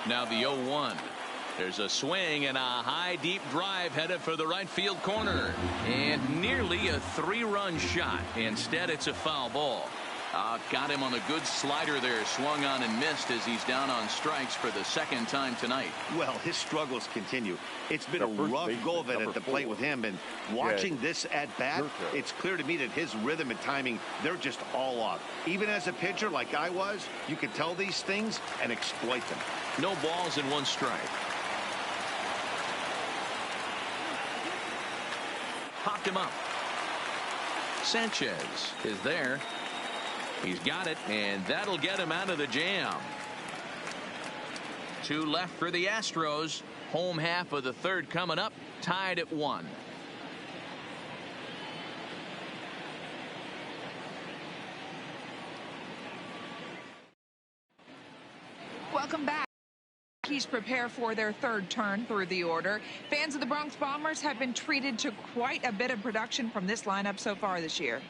Now the 0-1. There's a swing and a high deep drive headed for the right field corner, and nearly a 3-run shot. Instead, it's a foul ball. Got him on a good slider there, swung on and missed as he's down on strikes for the second time tonight. Well, his struggles continue. It's been a rough go of it at the plate with him, and watching this at bat, it's clear to me that his rhythm and timing, they're just all off. Even as a pitcher like I was, you can tell these things and exploit them. No balls and 1 strike. Popped him up. Sanchez is there. He's got it, and that'll get him out of the jam. 2 left for the Astros. Home half of the third coming up, tied at 1. Welcome back. Yankees prepare for their third turn through the order. Fans of the Bronx Bombers have been treated to quite a bit of production from this lineup so far this year.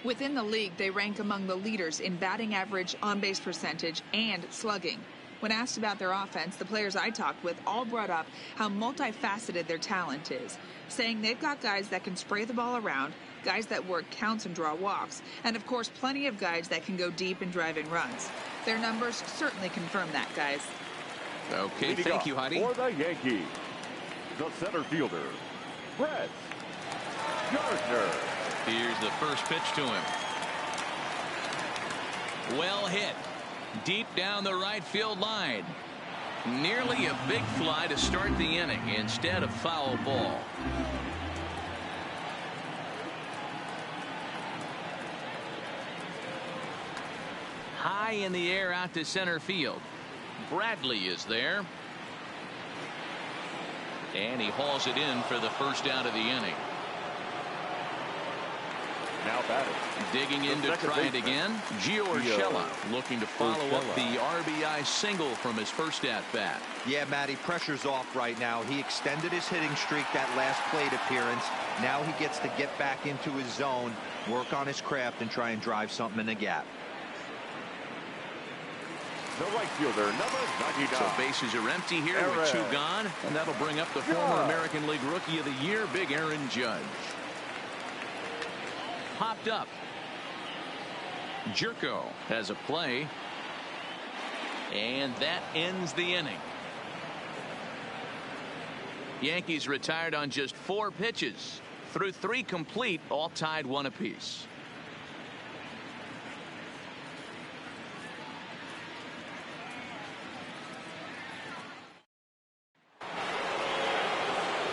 Within the league, they rank among the leaders in batting average, on-base percentage, and slugging. When asked about their offense, the players I talked with all brought up how multifaceted their talent is, saying they've got guys that can spray the ball around, guys that work counts and draw walks, and of course plenty of guys that can go deep and drive in runs. Their numbers certainly confirm that, guys. Okay, thank you, Heidi. For the Yankees, the center fielder, Brett Gardner. Here's the first pitch to him. Well hit. Deep down the right field line. Nearly a big fly to start the inning. Instead, a foul ball. High in the air out to center field. Bradley is there. And he hauls it in for the first out of the inning. Now batting. Digging in to try it again. Gio Urshela looking to follow up the RBI single from his first at-bat. Yeah, Matty, pressure's off right now. He extended his hitting streak that last plate appearance. Now he gets to get back into his zone, work on his craft, and try and drive something in the gap. The right fielder, number 99. So bases are empty here with 2 gone, and that'll bring up the former American League Rookie of the Year, Big Aaron Judge. Popped up. Jerko has a play, and that ends the inning. Yankees retired on just 4 pitches through 3 complete, all tied 1 apiece.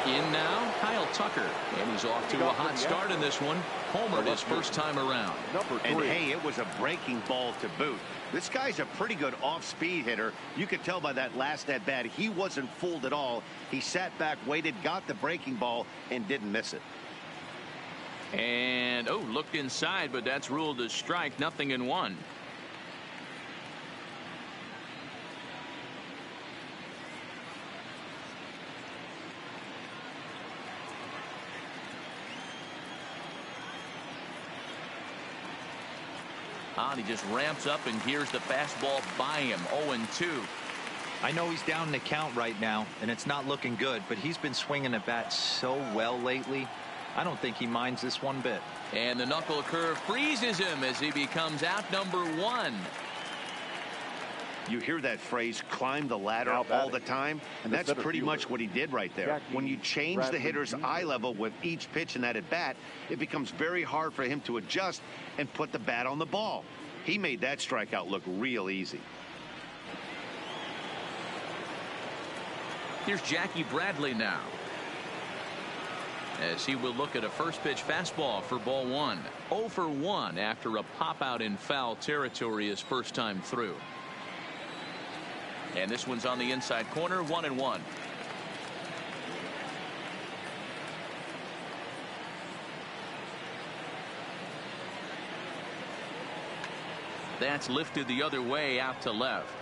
In now, Kyle Tucker, and he's off to a hot start in this one. Homered his first time around. And hey, it was a breaking ball to boot. This guy's a pretty good off-speed hitter. You could tell by that last at-bat, he wasn't fooled at all. He sat back, waited, got the breaking ball, and didn't miss it. And, looked inside, but that's ruled a strike, nothing in 1. He just ramps up and here's the fastball by him. 0-2. I know he's down in the count right now, and it's not looking good, but he's been swinging the bat so well lately. I don't think he minds this one bit. And the knuckle curve freezes him as he becomes out number 1. You hear that phrase, climb the ladder, all the time, and that's pretty much what he did right there. When you change the hitter's eye level with each pitch in that at-bat, it becomes very hard for him to adjust and put the bat on the ball. He made that strikeout look real easy. Here's Jackie Bradley now, as he will look at a first pitch fastball for ball one. 0 for 1 after a pop out in foul territory his first time through. And this one's on the inside corner, 1-1. That's lifted the other way out to left.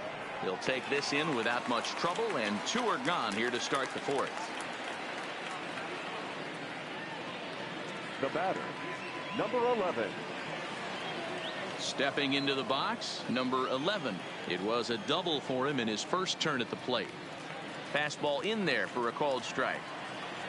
He'll take this in without much trouble, and 2 are gone here to start the 4th. The batter, number 11. Stepping into the box, number 11. It was a double for him in his first turn at the plate. Fastball in there for a called strike.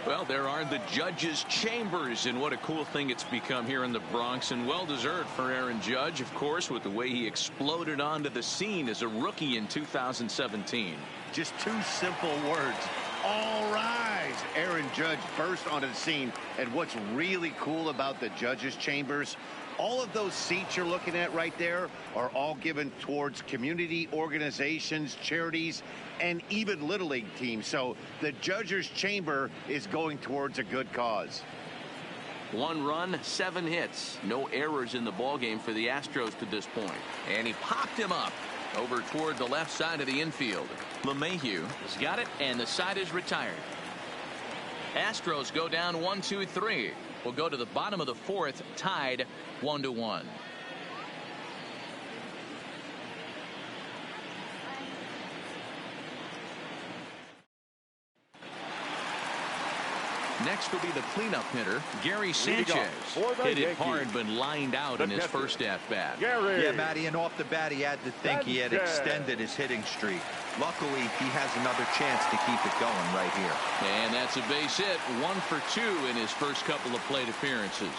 Well, there are the judges' chambers, and what a cool thing it's become here in the Bronx, and well-deserved for Aaron Judge, of course, with the way he exploded onto the scene as a rookie in 2017. Just 2 simple words. All rise. Aaron Judge burst onto the scene, and what's really cool about the judges' chambers, all of those seats you're looking at right there are all given towards community organizations, charities, and even Little League teams. So the judges' chamber is going towards a good cause. 1 run, 7 hits. No errors in the ballgame for the Astros to this point. And he popped him up over toward the left side of the infield. LeMahieu has got it, and the side is retired. Astros go down 1-2-3. We'll go to the bottom of the 4th, tied 1-1. Next will be the cleanup hitter, Gary Sanchez. Hit it hard but lined out in his first at-bat. Yeah, Matty, and off the bat he had to think he had extended his hitting streak. Luckily, he has another chance to keep it going right here. And that's a base hit, 1 for 2 in his first couple of plate appearances.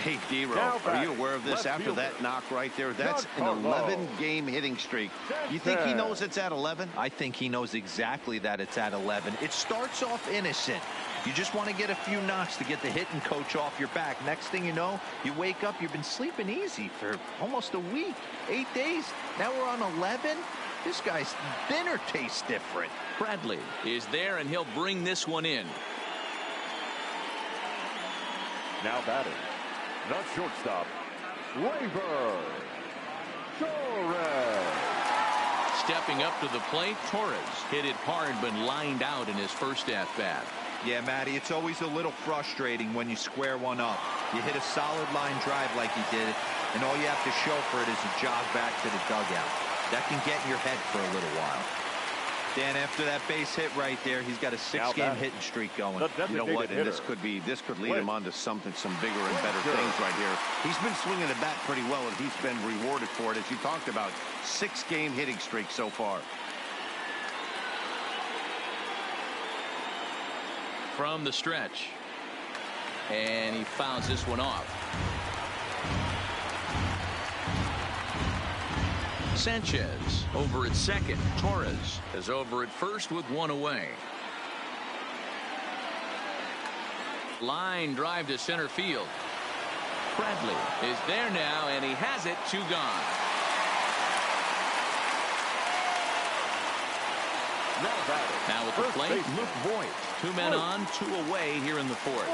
Hey, D-Row, are you aware of this after that knock right there? That's an 11-game hitting streak. You think he knows it's at 11? I think he knows exactly that it's at 11. It starts off innocent. You just want to get a few knocks to get the hitting coach off your back. Next thing you know, you wake up, you've been sleeping easy for almost a week, 8 days. Now we're on 11. This guy's dinner tastes different. Bradley is there, and he'll bring this one in. Now batting, the shortstop, Gleyber Torres. Stepping up to the plate, Torres hit it hard but lined out in his first at-bat. Yeah, Matty, it's always a little frustrating when you square one up. You hit a solid line drive like he did, and all you have to show for it is a jog back to the dugout. That can get in your head for a little while. Dan, after that base hit right there, he's got a 6-game hitting streak going. You know what? And this could lead him on to some bigger and better things right here. He's been swinging the bat pretty well, and he's been rewarded for it, as you talked about. 6-game hitting streak so far. From the stretch, and he fouls this one off. Sanchez over at second. Torres is over at first with 1 away. Line drive to center field. Bradley is there now, and he has it. 2 gone. Now with the plate, Luke Voigt. 2 men on, 2 away here in the 4th.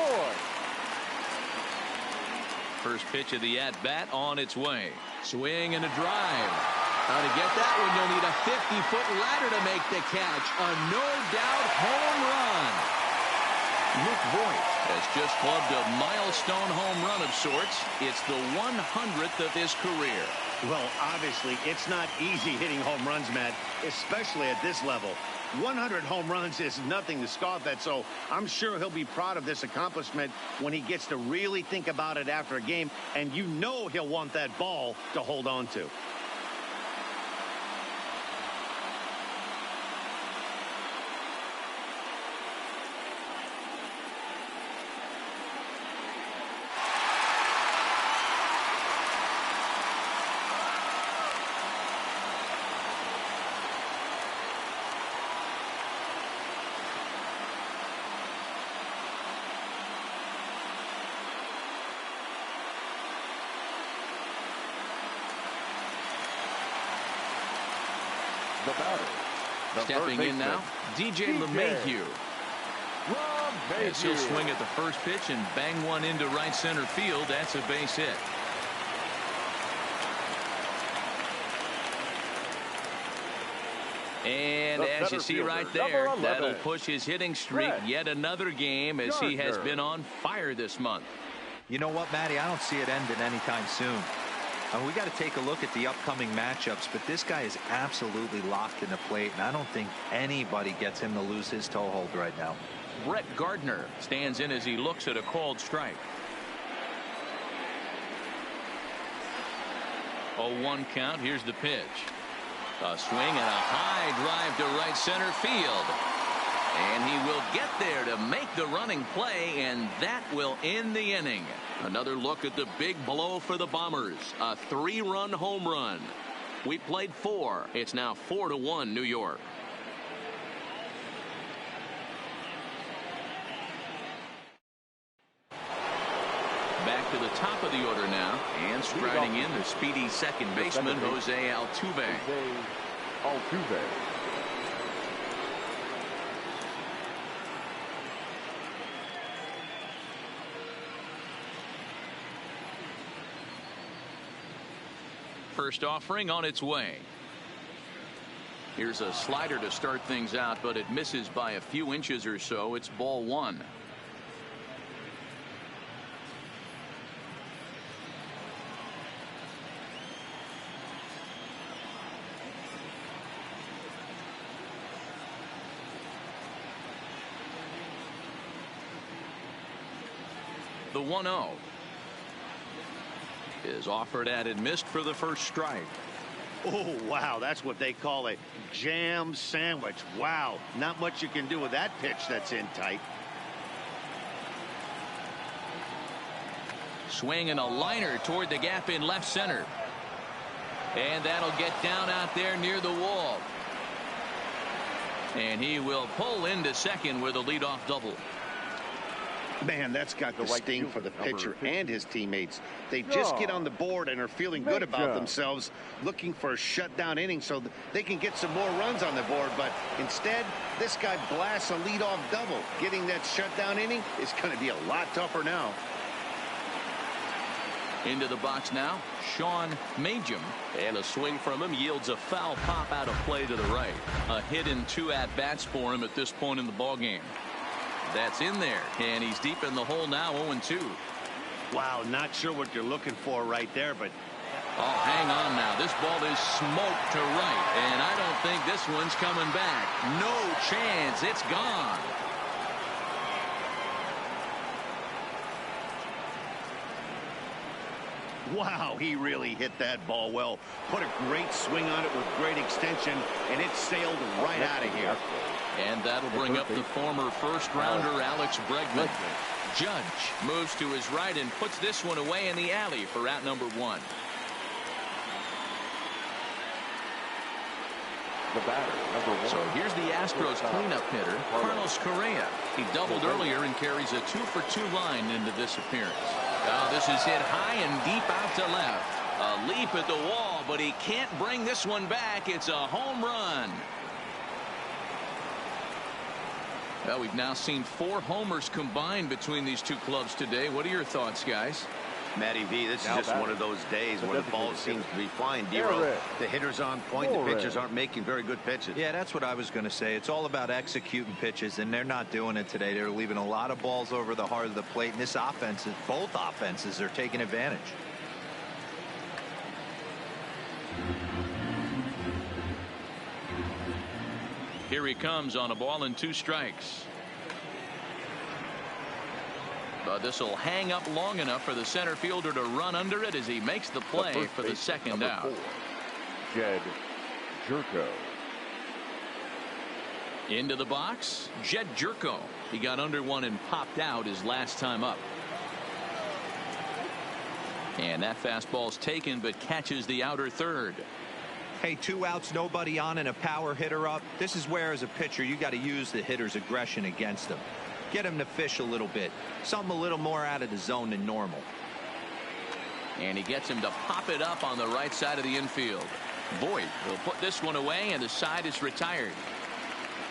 First pitch of the at-bat on its way. Swing and a drive. Now to get that one, you'll need a 50-foot ladder to make the catch. A no-doubt home run. Luke Voigt has just clubbed a milestone home run of sorts. It's the 100th of his career. Well, obviously, it's not easy hitting home runs, Matt, especially at this level. 100 home runs is nothing to scoff at, so I'm sure he'll be proud of this accomplishment when he gets to really think about it after a game, and you know he'll want that ball to hold on to. The batter, the Stepping in now, DJ LeMahieu. As he'll swing at the first pitch and bang one into right center field. That's a base hit. And as you see right there, that'll push his hitting streak yet another game as he has been on fire this month. You know what, Matty? I don't see it ending anytime soon. We got to take a look at the upcoming matchups, but this guy is absolutely locked in the plate, and I don't think anybody gets him to lose his toehold right now. Brett Gardner stands in as he looks at a called strike. 0-1 count. Here's the pitch. A swing and a high drive to right center field. And he will get there to make the running play, and that will end the inning. Another look at the big blow for the Bombers. A 3-run home run. We played 4. It's now 4-1 New York. Back to the top of the order now, and striding in the speedy second baseman, Jose Altuve. First offering on its way. Here's a slider to start things out, but it misses by a few inches or so. It's ball 1. The 1-0 is offered at and missed for the first strike. Oh, wow, that's what they call a jam sandwich. Wow, not much you can do with that pitch that's in tight. Swing and a liner toward the gap in left center. And that'll get down out there near the wall. And he will pull into second with a leadoff double. Man, that's got the sting for the pitcher and his teammates. They just get on the board and are feeling good about themselves, looking for a shutdown inning so they can get some more runs on the board. But instead, this guy blasts a leadoff double. Getting that shutdown inning is going to be a lot tougher now. Into the box now, Sean Majum. And a swing from him yields a foul pop out of play to the right. A hit in 2 at-bats for him at this point in the ballgame. That's in there, and he's deep in the hole now, 0-2. Wow, not sure what you're looking for right there, but... Oh, hang on now. This ball is smoked to right, and I don't think this one's coming back. No chance. It's gone. Wow, he really hit that ball well. Put a great swing on it with great extension, and it sailed right out of here. And that'll bring up the former first-rounder Alex Bregman. Judge moves to his right and puts this one away in the alley for out number 1. The batter, number 1. So here's the Astros cleanup hitter, Carlos Correa. He doubled earlier and carries a 2-for-2 line into this appearance. Oh, this is hit high and deep out to left. A leap at the wall, but he can't bring this one back. It's a home run. Well, we've now seen 4 homers combined between these two clubs today. What are your thoughts, guys? Matty V, this is just one of those days where the ball seems to be flying. Dero, the hitter's on point. The pitchers aren't making very good pitches. Yeah, that's what I was going to say. It's all about executing pitches, and they're not doing it today. They're leaving a lot of balls over the heart of the plate, and this offense, both offenses are taking advantage. Here he comes on a ball and 2 strikes. But this will hang up long enough for the center fielder to run under it as he makes the play for the second out. Jed Jerko. Into the box, Jed Jerko. He got under one and popped out his last time up. And that fastball's taken but catches the outer third. Hey, 2 outs, nobody on, and a power hitter up. This is where, as a pitcher, you got to use the hitter's aggression against him. Get him to fish a little bit. Something a little more out of the zone than normal. And he gets him to pop it up on the right side of the infield. Voigt will put this one away, and the side is retired.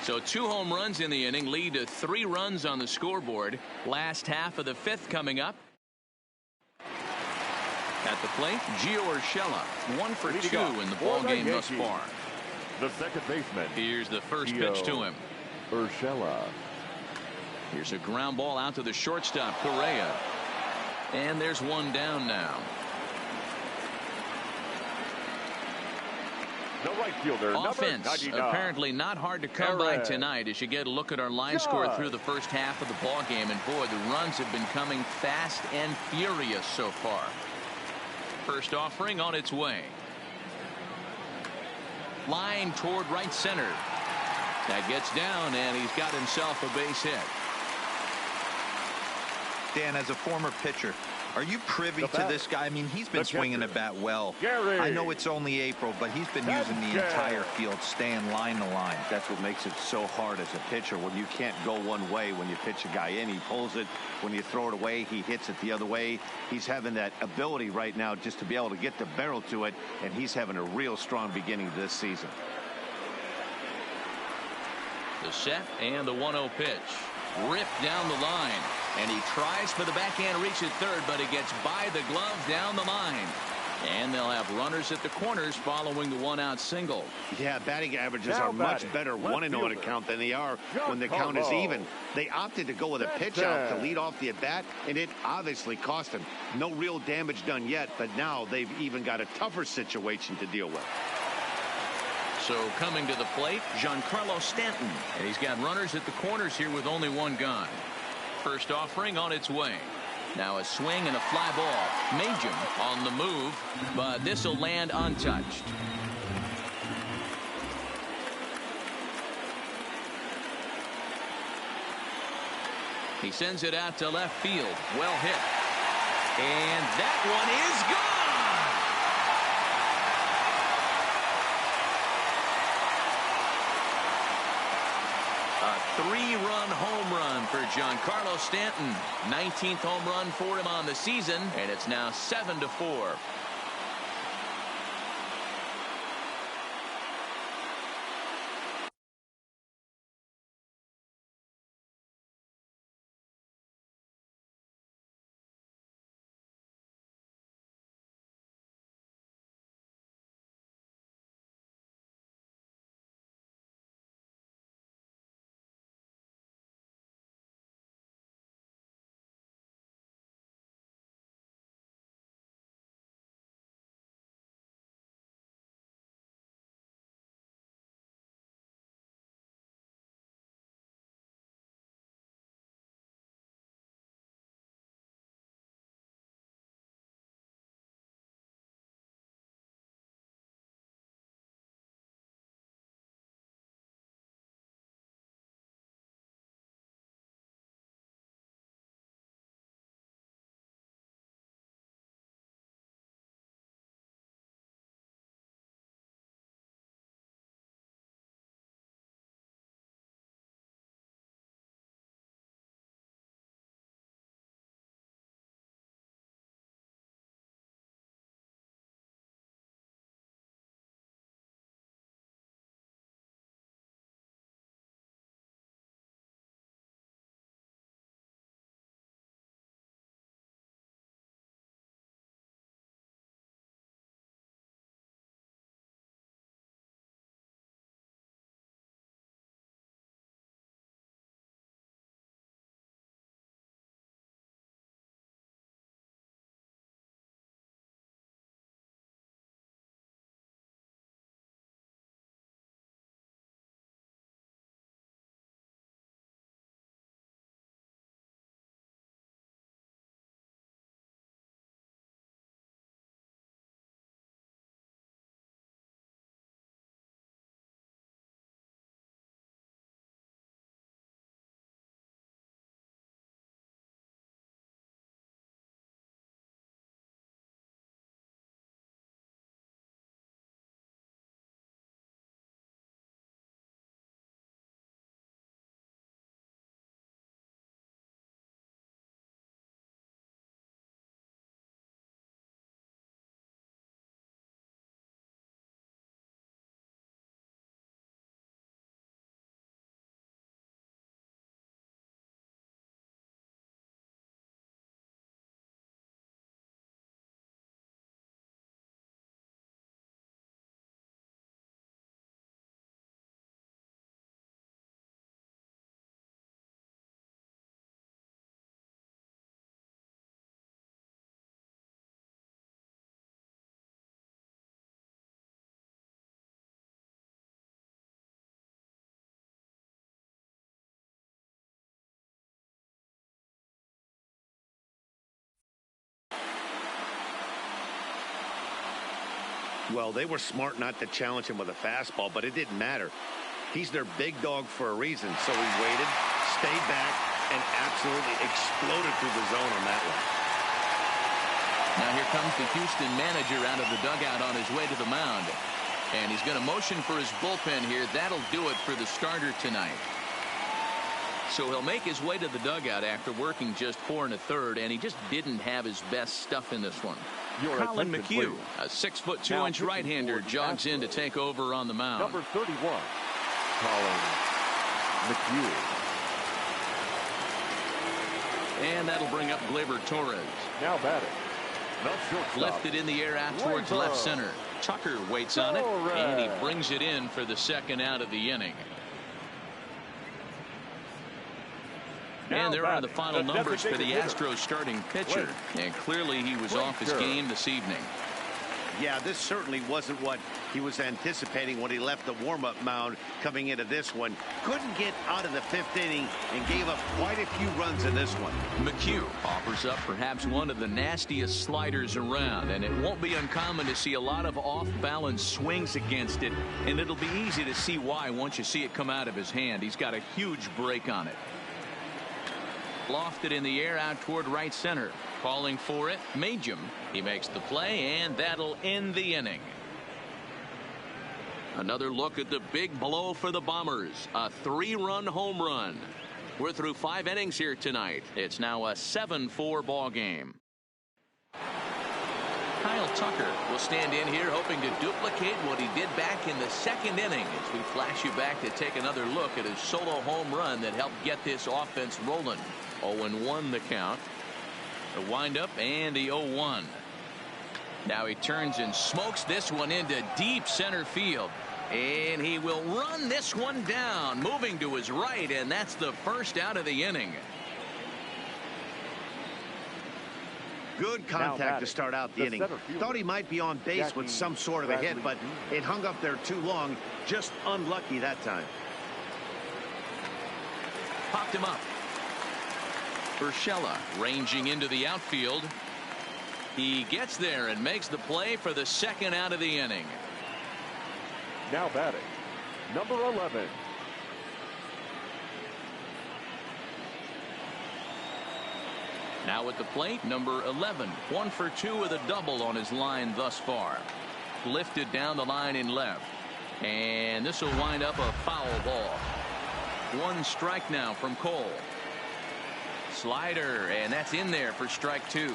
So 2 home runs in the inning lead to 3 runs on the scoreboard. Last half of the 5th coming up. At the plate, Gio Urshela, 1 for 2 in the ball game thus far. The second baseman. Here's the first pitch to him. Urshela. Here's a ground ball out to the shortstop, Correa. And there's one down now. The right fielder, offense apparently not hard to come by tonight as you get a look at our line score through the first half of the ball game. And boy, the runs have been coming fast and furious so far. First offering on its way. Line toward right center. That gets down, and he's got himself a base hit. Dan, as a former pitcher, are you privy to this guy? I mean, he's been swinging the bat well. I know it's only April, but he's been using the entire field, staying line to line. That's what makes it so hard as a pitcher when you can't go one way. When you pitch a guy in, he pulls it. When you throw it away, he hits it the other way. He's having that ability right now just to be able to get the barrel to it, and he's having a real strong beginning to this season. The set and the 1-0 pitch. Ripped down the line, and he tries for the backhand reach at third, but it gets by the glove down the line. And they'll have runners at the corners following the 1-out single. Yeah, batting averages are much better 1-0 on a count than they are when the count is even. They opted to go with a pitch out to lead off the at-bat, and it obviously cost him. No real damage done yet, but now they've even got a tougher situation to deal with. So coming to the plate, Giancarlo Stanton. And he's got runners at the corners here with only 1 gone. First offering on its way. Now a swing and a fly ball. Majum on the move, but this will land untouched. He sends it out to left field. Well hit. And that one is gone. A 3-run home run for Giancarlo Stanton. 19th home run for him on the season, and it's now 7-4. Well, they were smart not to challenge him with a fastball, but it didn't matter. He's their big dog for a reason, so he waited, stayed back, and absolutely exploded through the zone on that one. Now here comes the Houston manager out of the dugout on his way to the mound. And he's going to motion for his bullpen here. That'll do it for the starter tonight. So he'll make his way to the dugout after working just 4 1/3, and he just didn't have his best stuff in this one. Colin McHugh, a 6'2" right-hander, jogs in to take over on the mound. Number 31, Colin McHugh. And that'll bring up Gleyber Torres. Now batting. Lifted in the air out towards left center. Tucker waits on it, and he brings it in for the second out of the inning. And there are the final numbers for the Astros starting pitcher. And clearly he was off his game this evening. Yeah, this certainly wasn't what he was anticipating when he left the warm-up mound coming into this one. Couldn't get out of the 5th inning and gave up quite a few runs in this one. McHugh offers up perhaps one of the nastiest sliders around, and it won't be uncommon to see a lot of off-balance swings against it, and it'll be easy to see why once you see it come out of his hand. He's got a huge break on it. Lofted in the air out toward right center. Calling for it, Majum. He makes the play, and that'll end the inning. Another look at the big blow for the Bombers. A 3-run home run. We're through 5 innings here tonight. It's now a 7-4 ball game. Kyle Tucker will stand in here hoping to duplicate what he did back in the 2nd inning as we flash you back to take another look at his solo home run that helped get this offense rolling. 0-1 the count. The windup and the 0-1. Now he turns and smokes this one into deep center field. And he will run this one down, moving to his right, and that's the first out of the inning. Good contact to start out the inning. Thought he might be on base with some sort of a hit, but it hung up there too long. Just unlucky that time. Popped him up. Urshela ranging into the outfield. He gets there and makes the play for the second out of the inning. Now batting, number 11. Now at the plate, number 11. 1 for 2 with a double on his line thus far. Lifted down the line in left. And this will wind up a foul ball. 1 strike now from Cole. Slider, and that's in there for strike 2.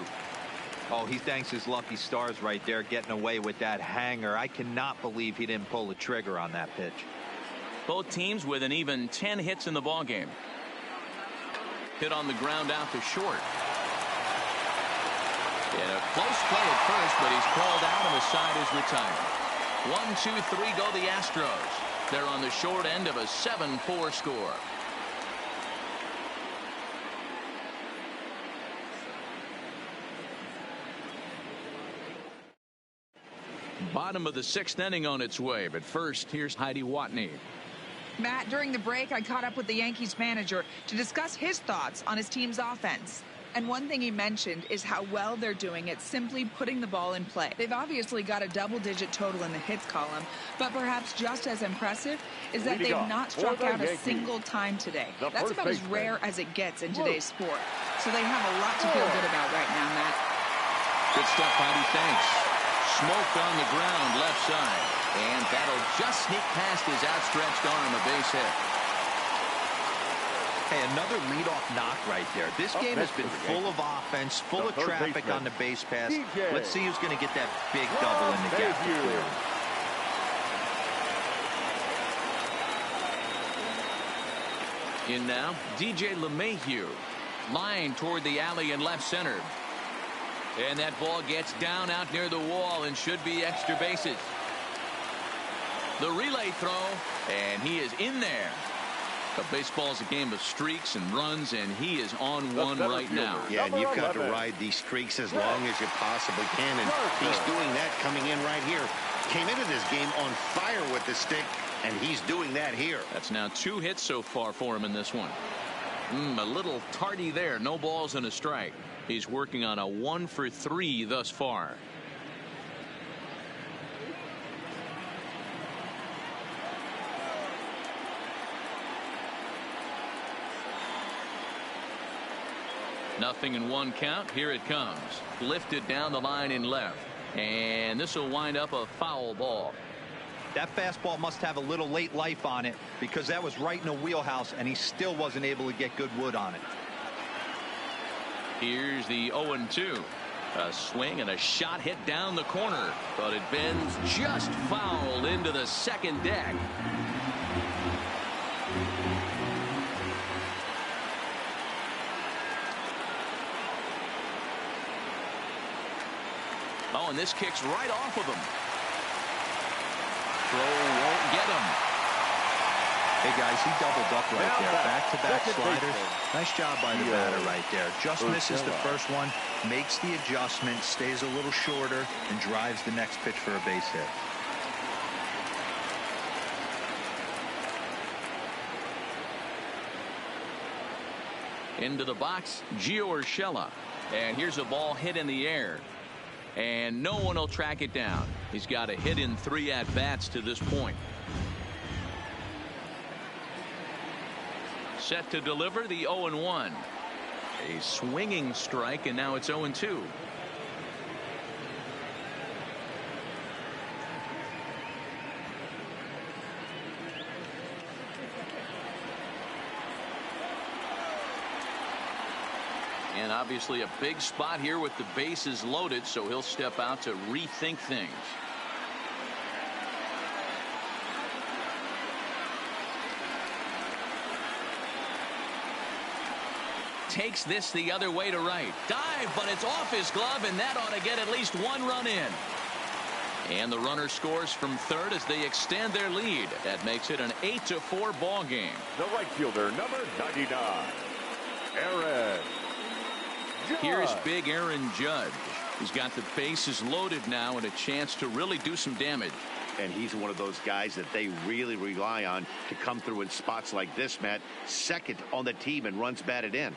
Oh, he thanks his lucky stars right there, getting away with that hanger. I cannot believe he didn't pull the trigger on that pitch. Both teams with an even 10 hits in the ballgame. Hit on the ground out to short. And a close play at first, but he's called out and the side is retired. 1, 2, 3 go the Astros. They're on the short end of a 7-4 score. Bottom of the 6th inning on its way, but first here's Heidi Watney. Matt, during the break I caught up with the Yankees manager to discuss his thoughts on his team's offense. And one thing he mentioned is how well they're doing at simply putting the ball in play. They've obviously got a double-digit total in the hits column, but perhaps just as impressive is that they've not struck out a single time today. That's about as rare as it gets in today's sport. So they have a lot to feel good about right now, Matt. Good stuff, Heidi. Thanks. Smoked on the ground left side. And that'll just sneak past his outstretched arm, a base hit. Hey, another leadoff knock right there. This game has been full of offense, full of traffic on the base pass. Let's see who's going to get that big double in the gap to clear. In now, DJ LeMahieu. Line toward the alley in left center. And that ball gets down out near the wall and should be extra bases. The relay throw, and he is in there. But baseball's a game of streaks and runs, and he is on one right now. Yeah, and you've got to ride these streaks as long as you possibly can, and he's doing that coming in right here. Came into this game on fire with the stick, and he's doing that here. That's now 2 hits so far for him in this one. A little tardy there. No balls and a strike. He's working on a 1 for 3 thus far. Nothing in one count. Here it comes. Lifted down the line in left. And this will wind up a foul ball. That fastball must have a little late life on it, because that was right in the wheelhouse and he still wasn't able to get good wood on it. Here's the 0-2. A swing and a shot hit down the corner, but it bends just foul into the second deck. Oh, and this kicks right off of him. Throw won't get him. Hey guys, he doubled up right there. Back-to-back sliders. Nice job by the batter right there. Just misses the first one, makes the adjustment, stays a little shorter, and drives the next pitch for a base hit. Into the box, Gio Urshela. And here's a ball hit in the air. And no one will track it down. He's got a hit in 3 at-bats to this point. Set to deliver the 0-1. A swinging strike, and now it's 0-2. And obviously a big spot here with the bases loaded, so he'll step out to rethink things. Takes this the other way to right. Dive, but it's off his glove, and that ought to get at least 1 run in. And the runner scores from third as they extend their lead. That makes it an 8-4 ball game. The right fielder, number 99, Aaron Judge. Here's big Aaron Judge. He's got the bases loaded now and a chance to really do some damage. And he's one of those guys that they really rely on to come through in spots like this, Matt. Second on the team and runs batted in.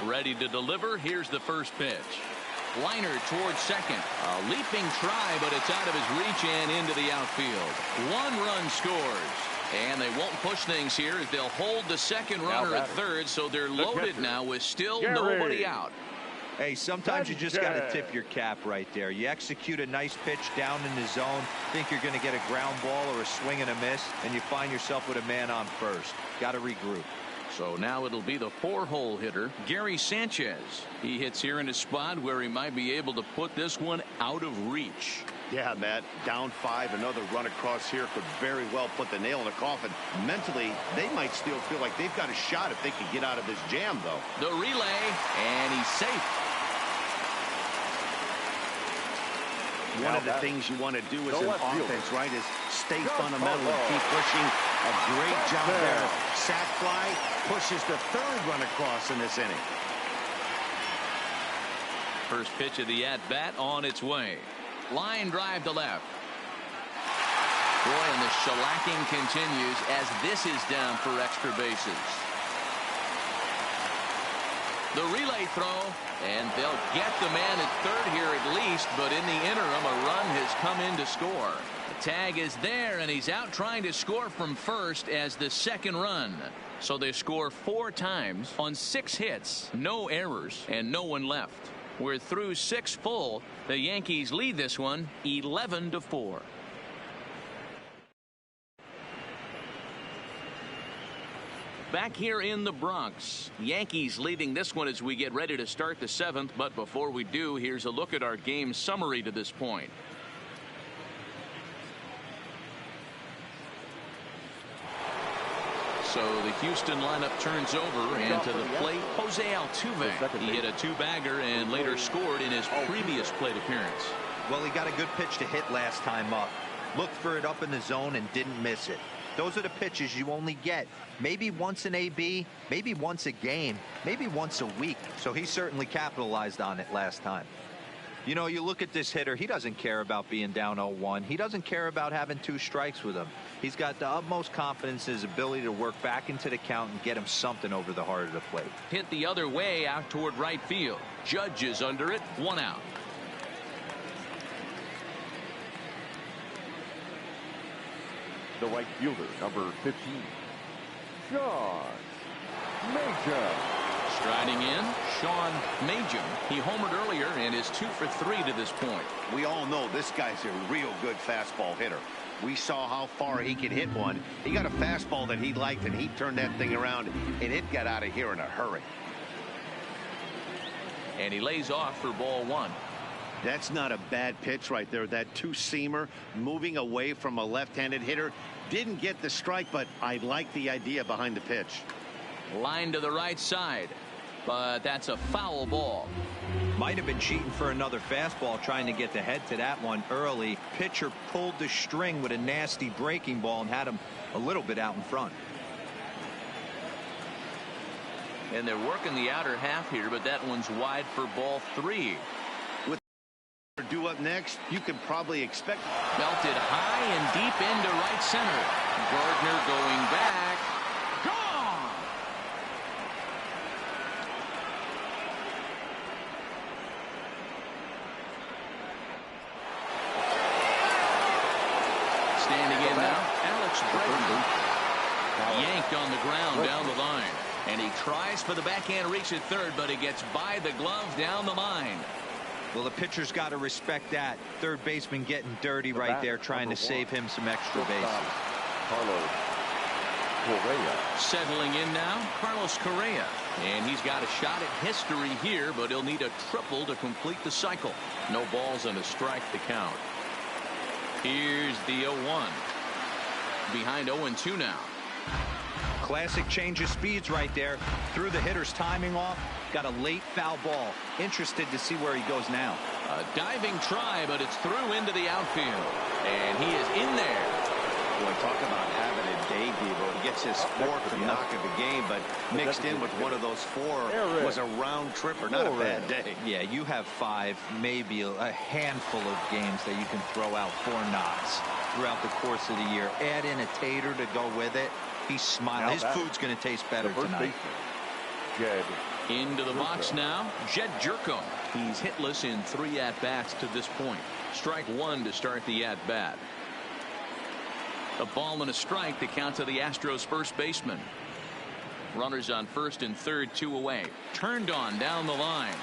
Ready to deliver. Here's the first pitch. Liner towards second. A leaping try, but it's out of his reach and into the outfield. 1 run scores. And they won't push things here as they'll hold the second runner at third, so they're loaded now with still nobody out. Hey, sometimes you just got to tip your cap right there. You execute a nice pitch down in the zone, think you're going to get a ground ball or a swing and a miss, and you find yourself with a man on first. Got to regroup. So now it'll be the 4-hole hitter, Gary Sanchez. He hits here in a spot where he might be able to put this one out of reach. Yeah, Matt, down 5, another run across here could very well put the nail in the coffin. Mentally, they might still feel like they've got a shot if they could get out of this jam, though. The relay, and he's safe. One of the things you want to do as an offense, right, is stay fundamental and keep pushing. A great job there. Sac fly pushes the 3rd run across in this inning. First pitch of the at-bat on its way. Line drive to left. Boy, and the shellacking continues as this is down for extra bases. The relay throw, and they'll get the man at third here at least, but in the interim, a run has come in to score. The tag is there, and he's out trying to score from first as the second run. So they score 4 times on 6 hits, no errors, and no one left. We're through 6 full. The Yankees lead this one 11-4. Back here in the Bronx, Yankees leading this one as we get ready to start the 7th. But before we do, here's a look at our game summary to this point. So the Houston lineup turns over, and to the plate, Jose Altuve. He hit a 2-bagger and later scored in his previous plate appearance. Well, he got a good pitch to hit last time up. Looked for it up in the zone and didn't miss it. Those are the pitches you only get maybe once an AB, maybe once a game, maybe once a week. So he certainly capitalized on it last time. You know, you look at this hitter, he doesn't care about being down 0-1. He doesn't care about having 2 strikes with him. He's got the utmost confidence in his ability to work back into the count and get him something over the heart of the plate. Hit the other way out toward right field. Judge is under it. 1 out. The right fielder, number 15, Sean Major. Striding in, Sean Major. He homered earlier and is 2 for 3 to this point. We all know this guy's a real good fastball hitter. We saw how far he could hit one. He got a fastball that he liked, and he turned that thing around, and it got out of here in a hurry. And he lays off for ball 1. That's not a bad pitch right there. That 2-seamer moving away from a left-handed hitter. Didn't get the strike, but I like the idea behind the pitch. Line to the right side, but that's a foul ball. Might have been cheating for another fastball, trying to get the head to that one early. Pitcher pulled the string with a nasty breaking ball and had him a little bit out in front. And they're working the outer half here, but that one's wide for ball 3. With due up next, you can probably expect. Belted high and deep into right center. Gardner going back. Gone! Standing in now, Alex Bregman. Yanked on the ground down the line. And he tries for the backhand reach at third, but he gets by the glove down the line. Well, the pitcher's got to respect that. Third baseman getting dirty right there, trying to save him some extra bases. Carlos Correa. Settling in now, Carlos Correa. And he's got a shot at history here, but he'll need a triple to complete the cycle. No balls and a strike to count. Here's the 0-1. Behind 0-2 now. Classic change of speeds right there. Threw the hitter's timing off. Got a late foul ball. Interested to see where he goes now. A diving try, but it's through into the outfield. And he is in there. Boy, talk about having a day, Devo. He gets his 4th knock of the game, but mixed in with one of those 4 was a round tripper. Not a bad day. Yeah, you have 5, maybe a handful of games that you can throw out 4 knocks throughout the course of the year. Add in a tater to go with it. He's smiling. His food's going to taste better tonight. Into the box now, Jed Jerko. He's hitless in 3 at-bats to this point. Strike 1 to start the at-bat. A ball and a strike to count to the Astros first baseman. Runners on first and third, 2 away. Turned on down the line.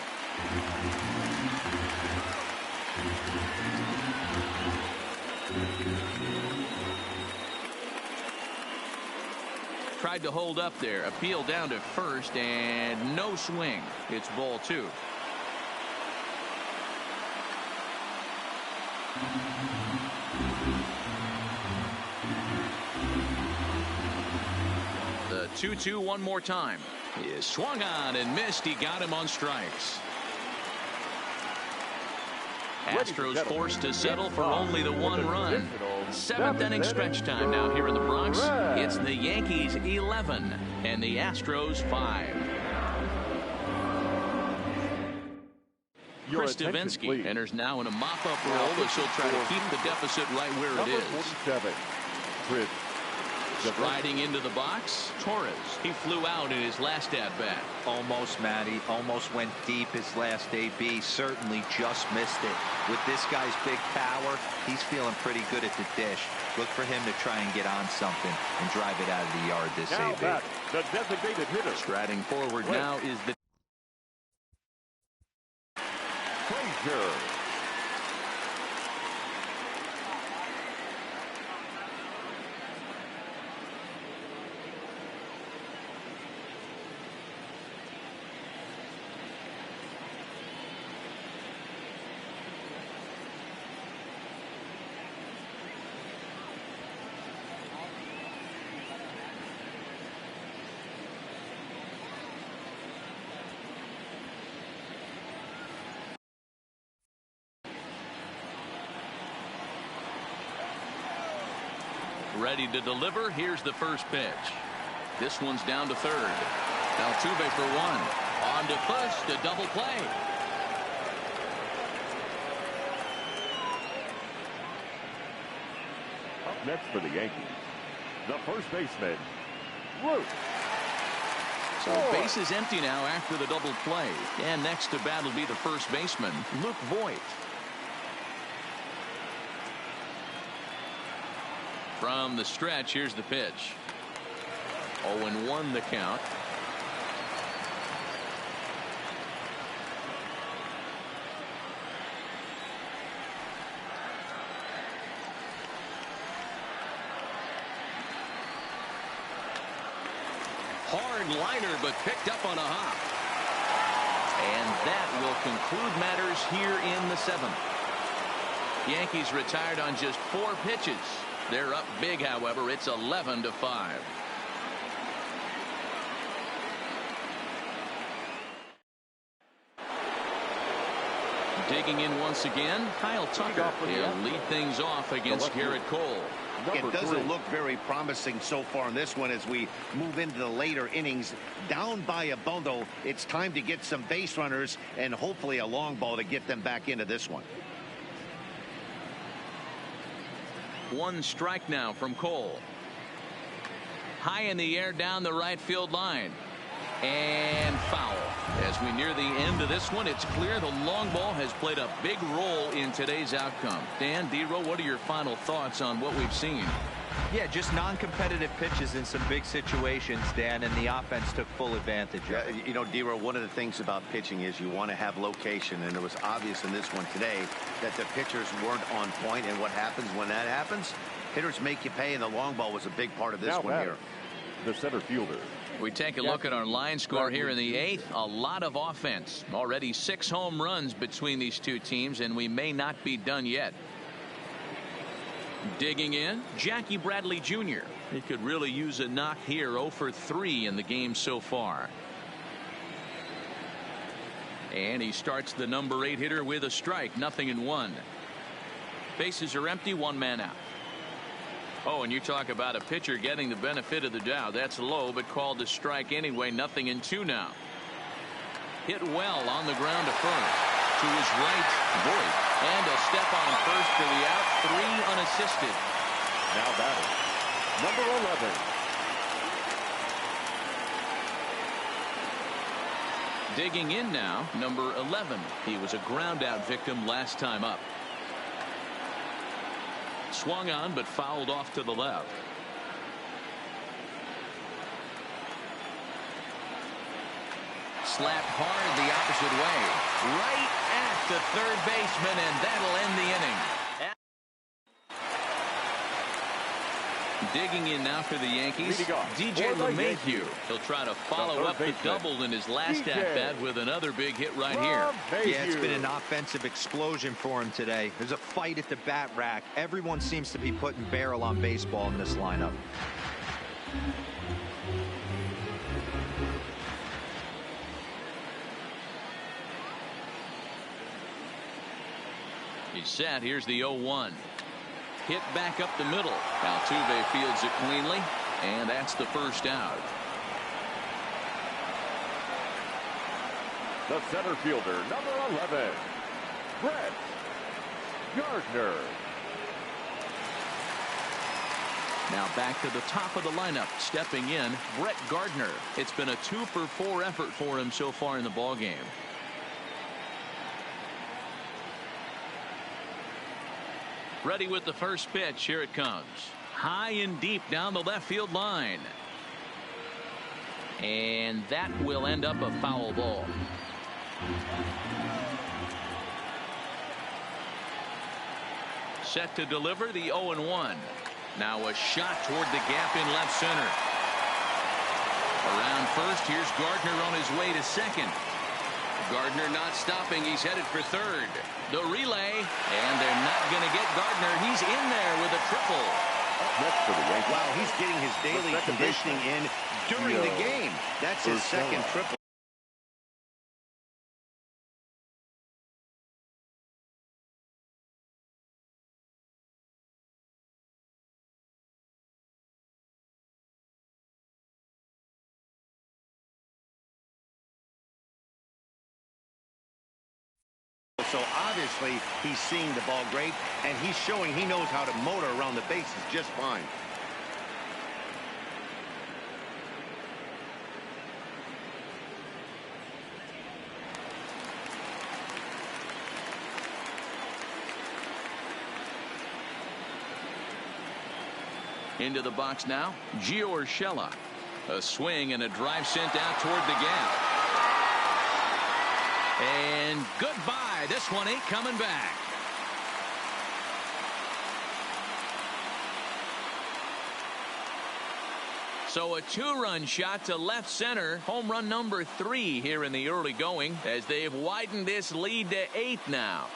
Tried to hold up there. Appeal down to first and no swing. It's ball 2. The 2-2 one more time. He is swung on and missed. He got him on strikes. Astros forced to settle for only the 1 run. 7th inning stretch time now here in the Bronx. It's the Yankees 11 and the Astros 5. Chris Davinsky enters now in a mop-up role as he'll try to keep the deficit right where it is. 47, Chris. Striding into the box, Torres. He flew out in his last at-bat. Almost, Matty. Almost went deep his last AB. Certainly just missed it. With this guy's big power, he's feeling pretty good at the dish. Look for him to try and get on something and drive it out of the yard this Now AB. back, the designated hitter. Striding forward now is the Frazier. ready to deliver. Here's the first pitch. This one's down to third. Altuve for 1. On to first, a double play. Next for the Yankees, the first baseman, Root. So base is empty now after the double play. And next to bat will be the first baseman, Luke Voigt. From the stretch, here's the pitch. 0-1 the count. Hard liner, but picked up on a hop. And that will conclude matters here in the 7th. Yankees retired on just 4 pitches. They're up big, however. It's 11-5. Digging in once again, Kyle Tucker. He'll lead things off against Garrett Cole. It doesn't look very promising so far in this one as we move into the later innings. Down by a bundle, it's time to get some base runners and hopefully a long ball to get them back into this one. 1 strike now from Cole. High in the air down the right field line. And foul. As we near the end of this one, it's clear the long ball has played a big role in today's outcome. Dan, D-Row, what are your final thoughts on what we've seen? Yeah, just non-competitive pitches in some big situations, Dan, and the offense took full advantage of it. You know, D-Row, one of the things about pitching is you want to have location, and it was obvious in this one today that the pitchers weren't on point, and what happens when that happens? Hitters make you pay, and the long ball was a big part of this one here. The center fielder. We take a look at our line score here in the 8th. A lot of offense. Already 6 home runs between these two teams, and we may not be done yet. Digging in, Jackie Bradley Jr. He could really use a knock here. 0 for 3 in the game so far. And he starts the number 8 hitter with a strike. 0-1. Bases are empty. 1 man out. Oh, and you talk about a pitcher getting the benefit of the doubt. That's low, but called a strike anyway. 0-2 now. Hit well on the ground to first. To his right, Voigt. And a step on first for the out. 3 unassisted. Now batting, number 11. Digging in now, number 11. He was a ground out victim last time up. Swung on, but fouled off to the left. Slapped hard the opposite way. Right at the third baseman, and that'll end the inning. Digging in now for the Yankees, DJ LeMahieu. He'll try to follow up the double in his last at-bat with another big hit right here. Yeah, it's been an offensive explosion for him today. There's a fight at the bat rack. Everyone seems to be putting barrel on baseball in this lineup. He's set. Here's the 0-1. Hit back up the middle. Altuve fields it cleanly, and that's the first out. The center fielder, number 11, Brett Gardner. Now back to the top of the lineup. Stepping in, Brett Gardner. It's been a 2 for 4 effort for him so far in the ballgame. Ready with the first pitch. Here it comes. High and deep down the left field line. And that will end up a foul ball. Set to deliver the 0-1. Now a shot toward the gap in left center. Around first, here's Gardner on his way to second. Gardner not stopping. He's headed for third. The relay, and they're not going to get Gardner. He's in there with a triple. Wow, he's getting his daily conditioning in during the game. That's his second triple. So obviously he's seeing the ball great, and he's showing he knows how to motor around the bases just fine. Into the box now, Gio Urshela. A swing and a drive sent out toward the gap. And goodbye. This one ain't coming back. So a two-run shot to left center. Home run number 3 here in the early going as they've widened this lead to 8 now.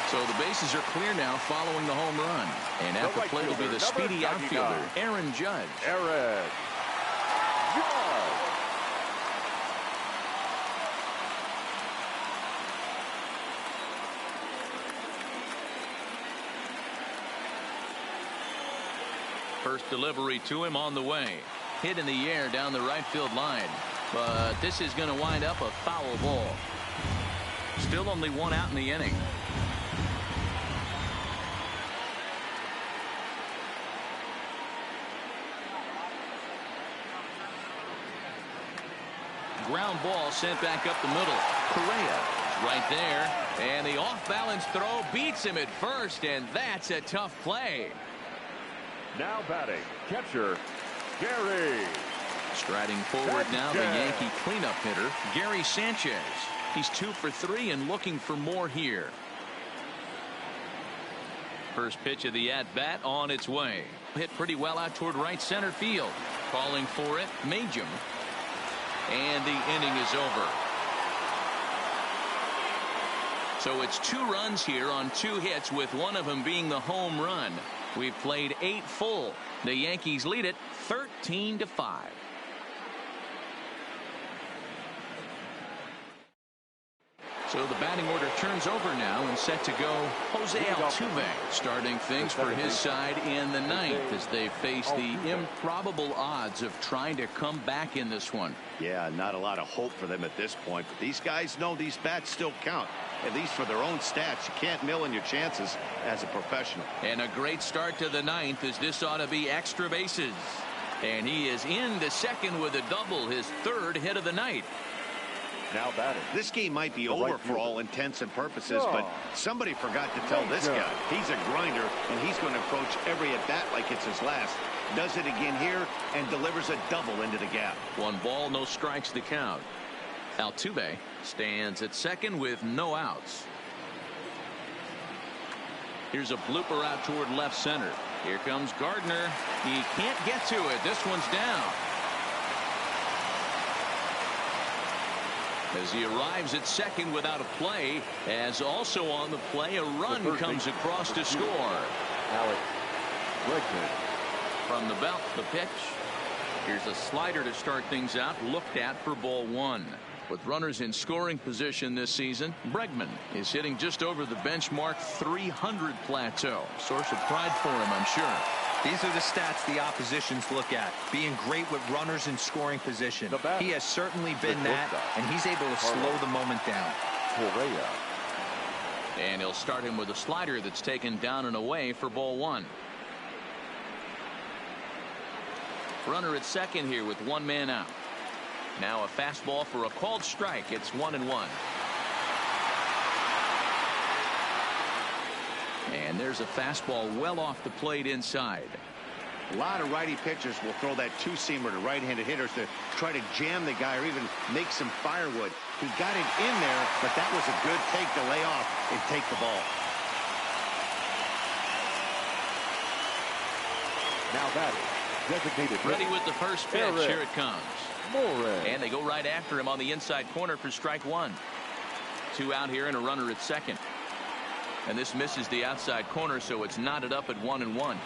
So the bases are clear now following the home run. And at the plate will be the speedy outfielder, Aaron Judge. Aaron Judge. First delivery to him on the way. Hit in the air down the right field line. But this is going to wind up a foul ball. Still only one out in the inning. Ground ball sent back up the middle. Correa right there. And the off-balance throw beats him at first, and that's a tough play. Now batting, catcher, Gary. Striding forward now, the Yankee cleanup hitter, Gary Sanchez. He's 2 for 3 and looking for more here. First pitch of the at-bat on its way. Hit pretty well out toward right center field. Calling for it, Majum. And the inning is over. So it's 2 runs here on 2 hits, with one of them being the home run. We've played 8 full. The Yankees lead it 13-5. So the batting order turns over now, and set to go Jose Altuve, starting things for his side in the 9th as they face the improbable odds of trying to come back in this one. Yeah, not a lot of hope for them at this point, but these guys know these bats still count, at least for their own stats. You can't mill in your chances as a professional. And a great start to the 9th, as this ought to be extra bases. And he is into second with a double, his 3rd hit of the night. Now batting. This game might be over for all intents and purposes, but somebody forgot to tell this guy he's a grinder, and he's going to approach every at bat like it's his last. Does it again here and delivers a double into the gap. 1 ball, no strikes to count. Altuve stands at second with no outs. Here's a blooper out toward left center. Here comes Gardner. He can't get to it. This one's down. As he arrives at second without a play, as also on the play, a run comes across to score. From the belt, the pitch. Here's a slider to start things out, looked at for ball 1. With runners in scoring position this season, Bregman is hitting just over the benchmark 300 plateau. Source of pride for him, I'm sure. These are the stats the oppositions look at. Being great with runners in scoring position. He has certainly been that, and he's able to slow the moment down. And he'll start him with a slider that's taken down and away for ball 1. Runner at second here with 1 man out. Now a fastball for a called strike. It's 1-1. And there's a fastball well off the plate inside. A lot of righty pitchers will throw that two-seamer to right-handed hitters to try to jam the guy or even make some firewood. He got it in there, but that was a good take to lay off and take the ball. Now batting, designated ready with the first pitch. Here it comes. And they go right after him on the inside corner for strike 1. 2 out here and a runner at second. And this misses the outside corner, so it's knotted up at 1-1.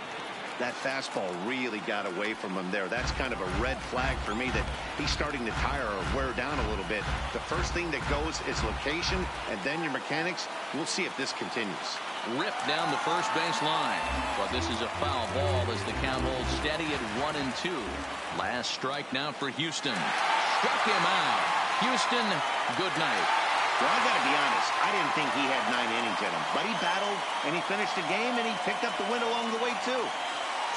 That fastball really got away from him there. That's kind of a red flag for me that he's starting to tire or wear down a little bit. The first thing that goes is location, and then your mechanics. We'll see if this continues. Ripped down the first base line. But this is a foul ball as the count holds steady at 1-2. Last strike now for Houston. Struck him out. Houston, good night. Well, I got to be honest. I didn't think he had 9 innings in him. But he battled, and he finished the game, and he picked up the win along the way, too.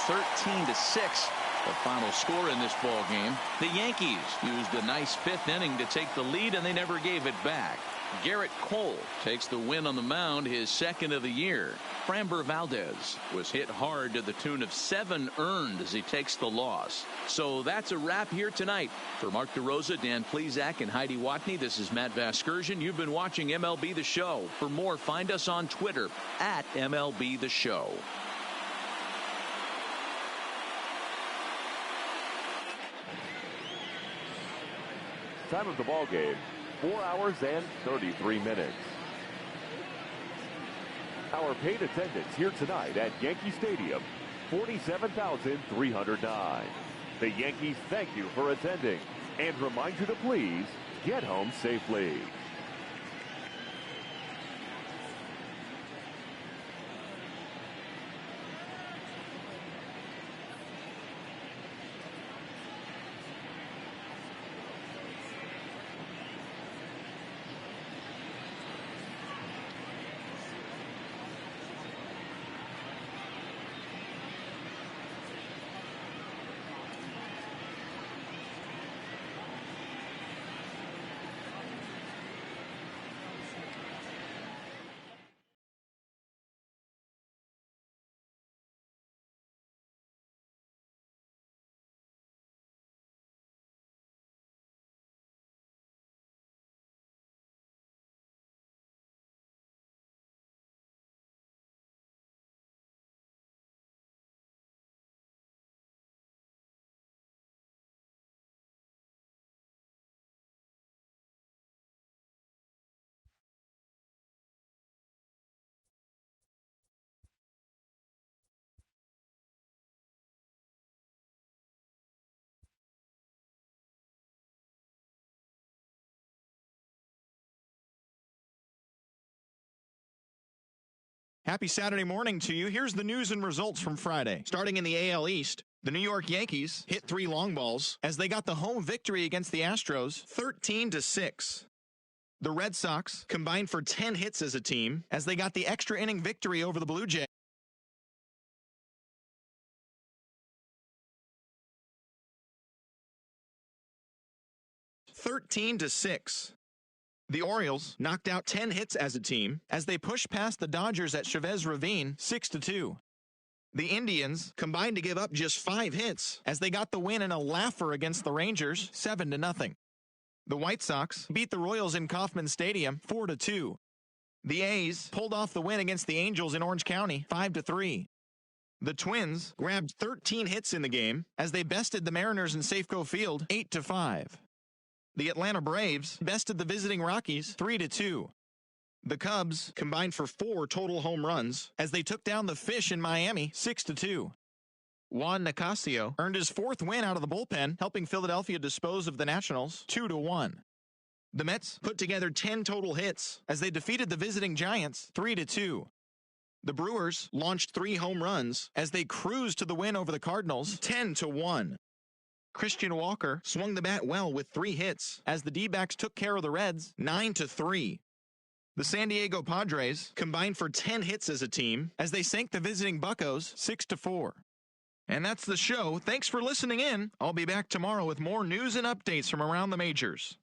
13-6, the final score in this ball game. The Yankees used a nice 5th inning to take the lead, and they never gave it back. Garrett Cole takes the win on the mound, his 2nd of the year. Framber Valdez was hit hard to the tune of 7 earned as he takes the loss. So that's a wrap here tonight. For Mark DeRosa, Dan Plesac, and Heidi Watney, this is Matt Vasgersian. You've been watching MLB The Show. For more, find us on Twitter at MLB The Show. Time of the ball game, 4 hours and 33 minutes. Our paid attendance here tonight at Yankee Stadium, 47,309. The Yankees thank you for attending and remind you to please get home safely. Happy Saturday morning to you. Here's the news and results from Friday. Starting in the AL East, the New York Yankees hit 3 long balls as they got the home victory against the Astros, 13-6. The Red Sox combined for 10 hits as a team as they got the extra inning victory over the Blue Jays. 13-6. The Orioles knocked out 10 hits as a team as they pushed past the Dodgers at Chavez Ravine 6-2. The Indians combined to give up just 5 hits as they got the win in a laugher against the Rangers 7-0. The White Sox beat the Royals in Kauffman Stadium 4-2. The A's pulled off the win against the Angels in Orange County 5-3. The Twins grabbed 13 hits in the game as they bested the Mariners in Safeco Field 8-5. The Atlanta Braves bested the visiting Rockies 3-2. The Cubs combined for 4 total home runs as they took down the Fish in Miami 6-2. Juan Nicasio earned his 4th win out of the bullpen, helping Philadelphia dispose of the Nationals 2-1. The Mets put together 10 total hits as they defeated the visiting Giants 3-2. The Brewers launched 3 home runs as they cruised to the win over the Cardinals 10-1. Christian Walker swung the bat well with 3 hits as the D-backs took care of the Reds 9-3. The San Diego Padres combined for 10 hits as a team as they sank the visiting Buccos 6-4. And that's the show. Thanks for listening in. I'll be back tomorrow with more news and updates from around the majors.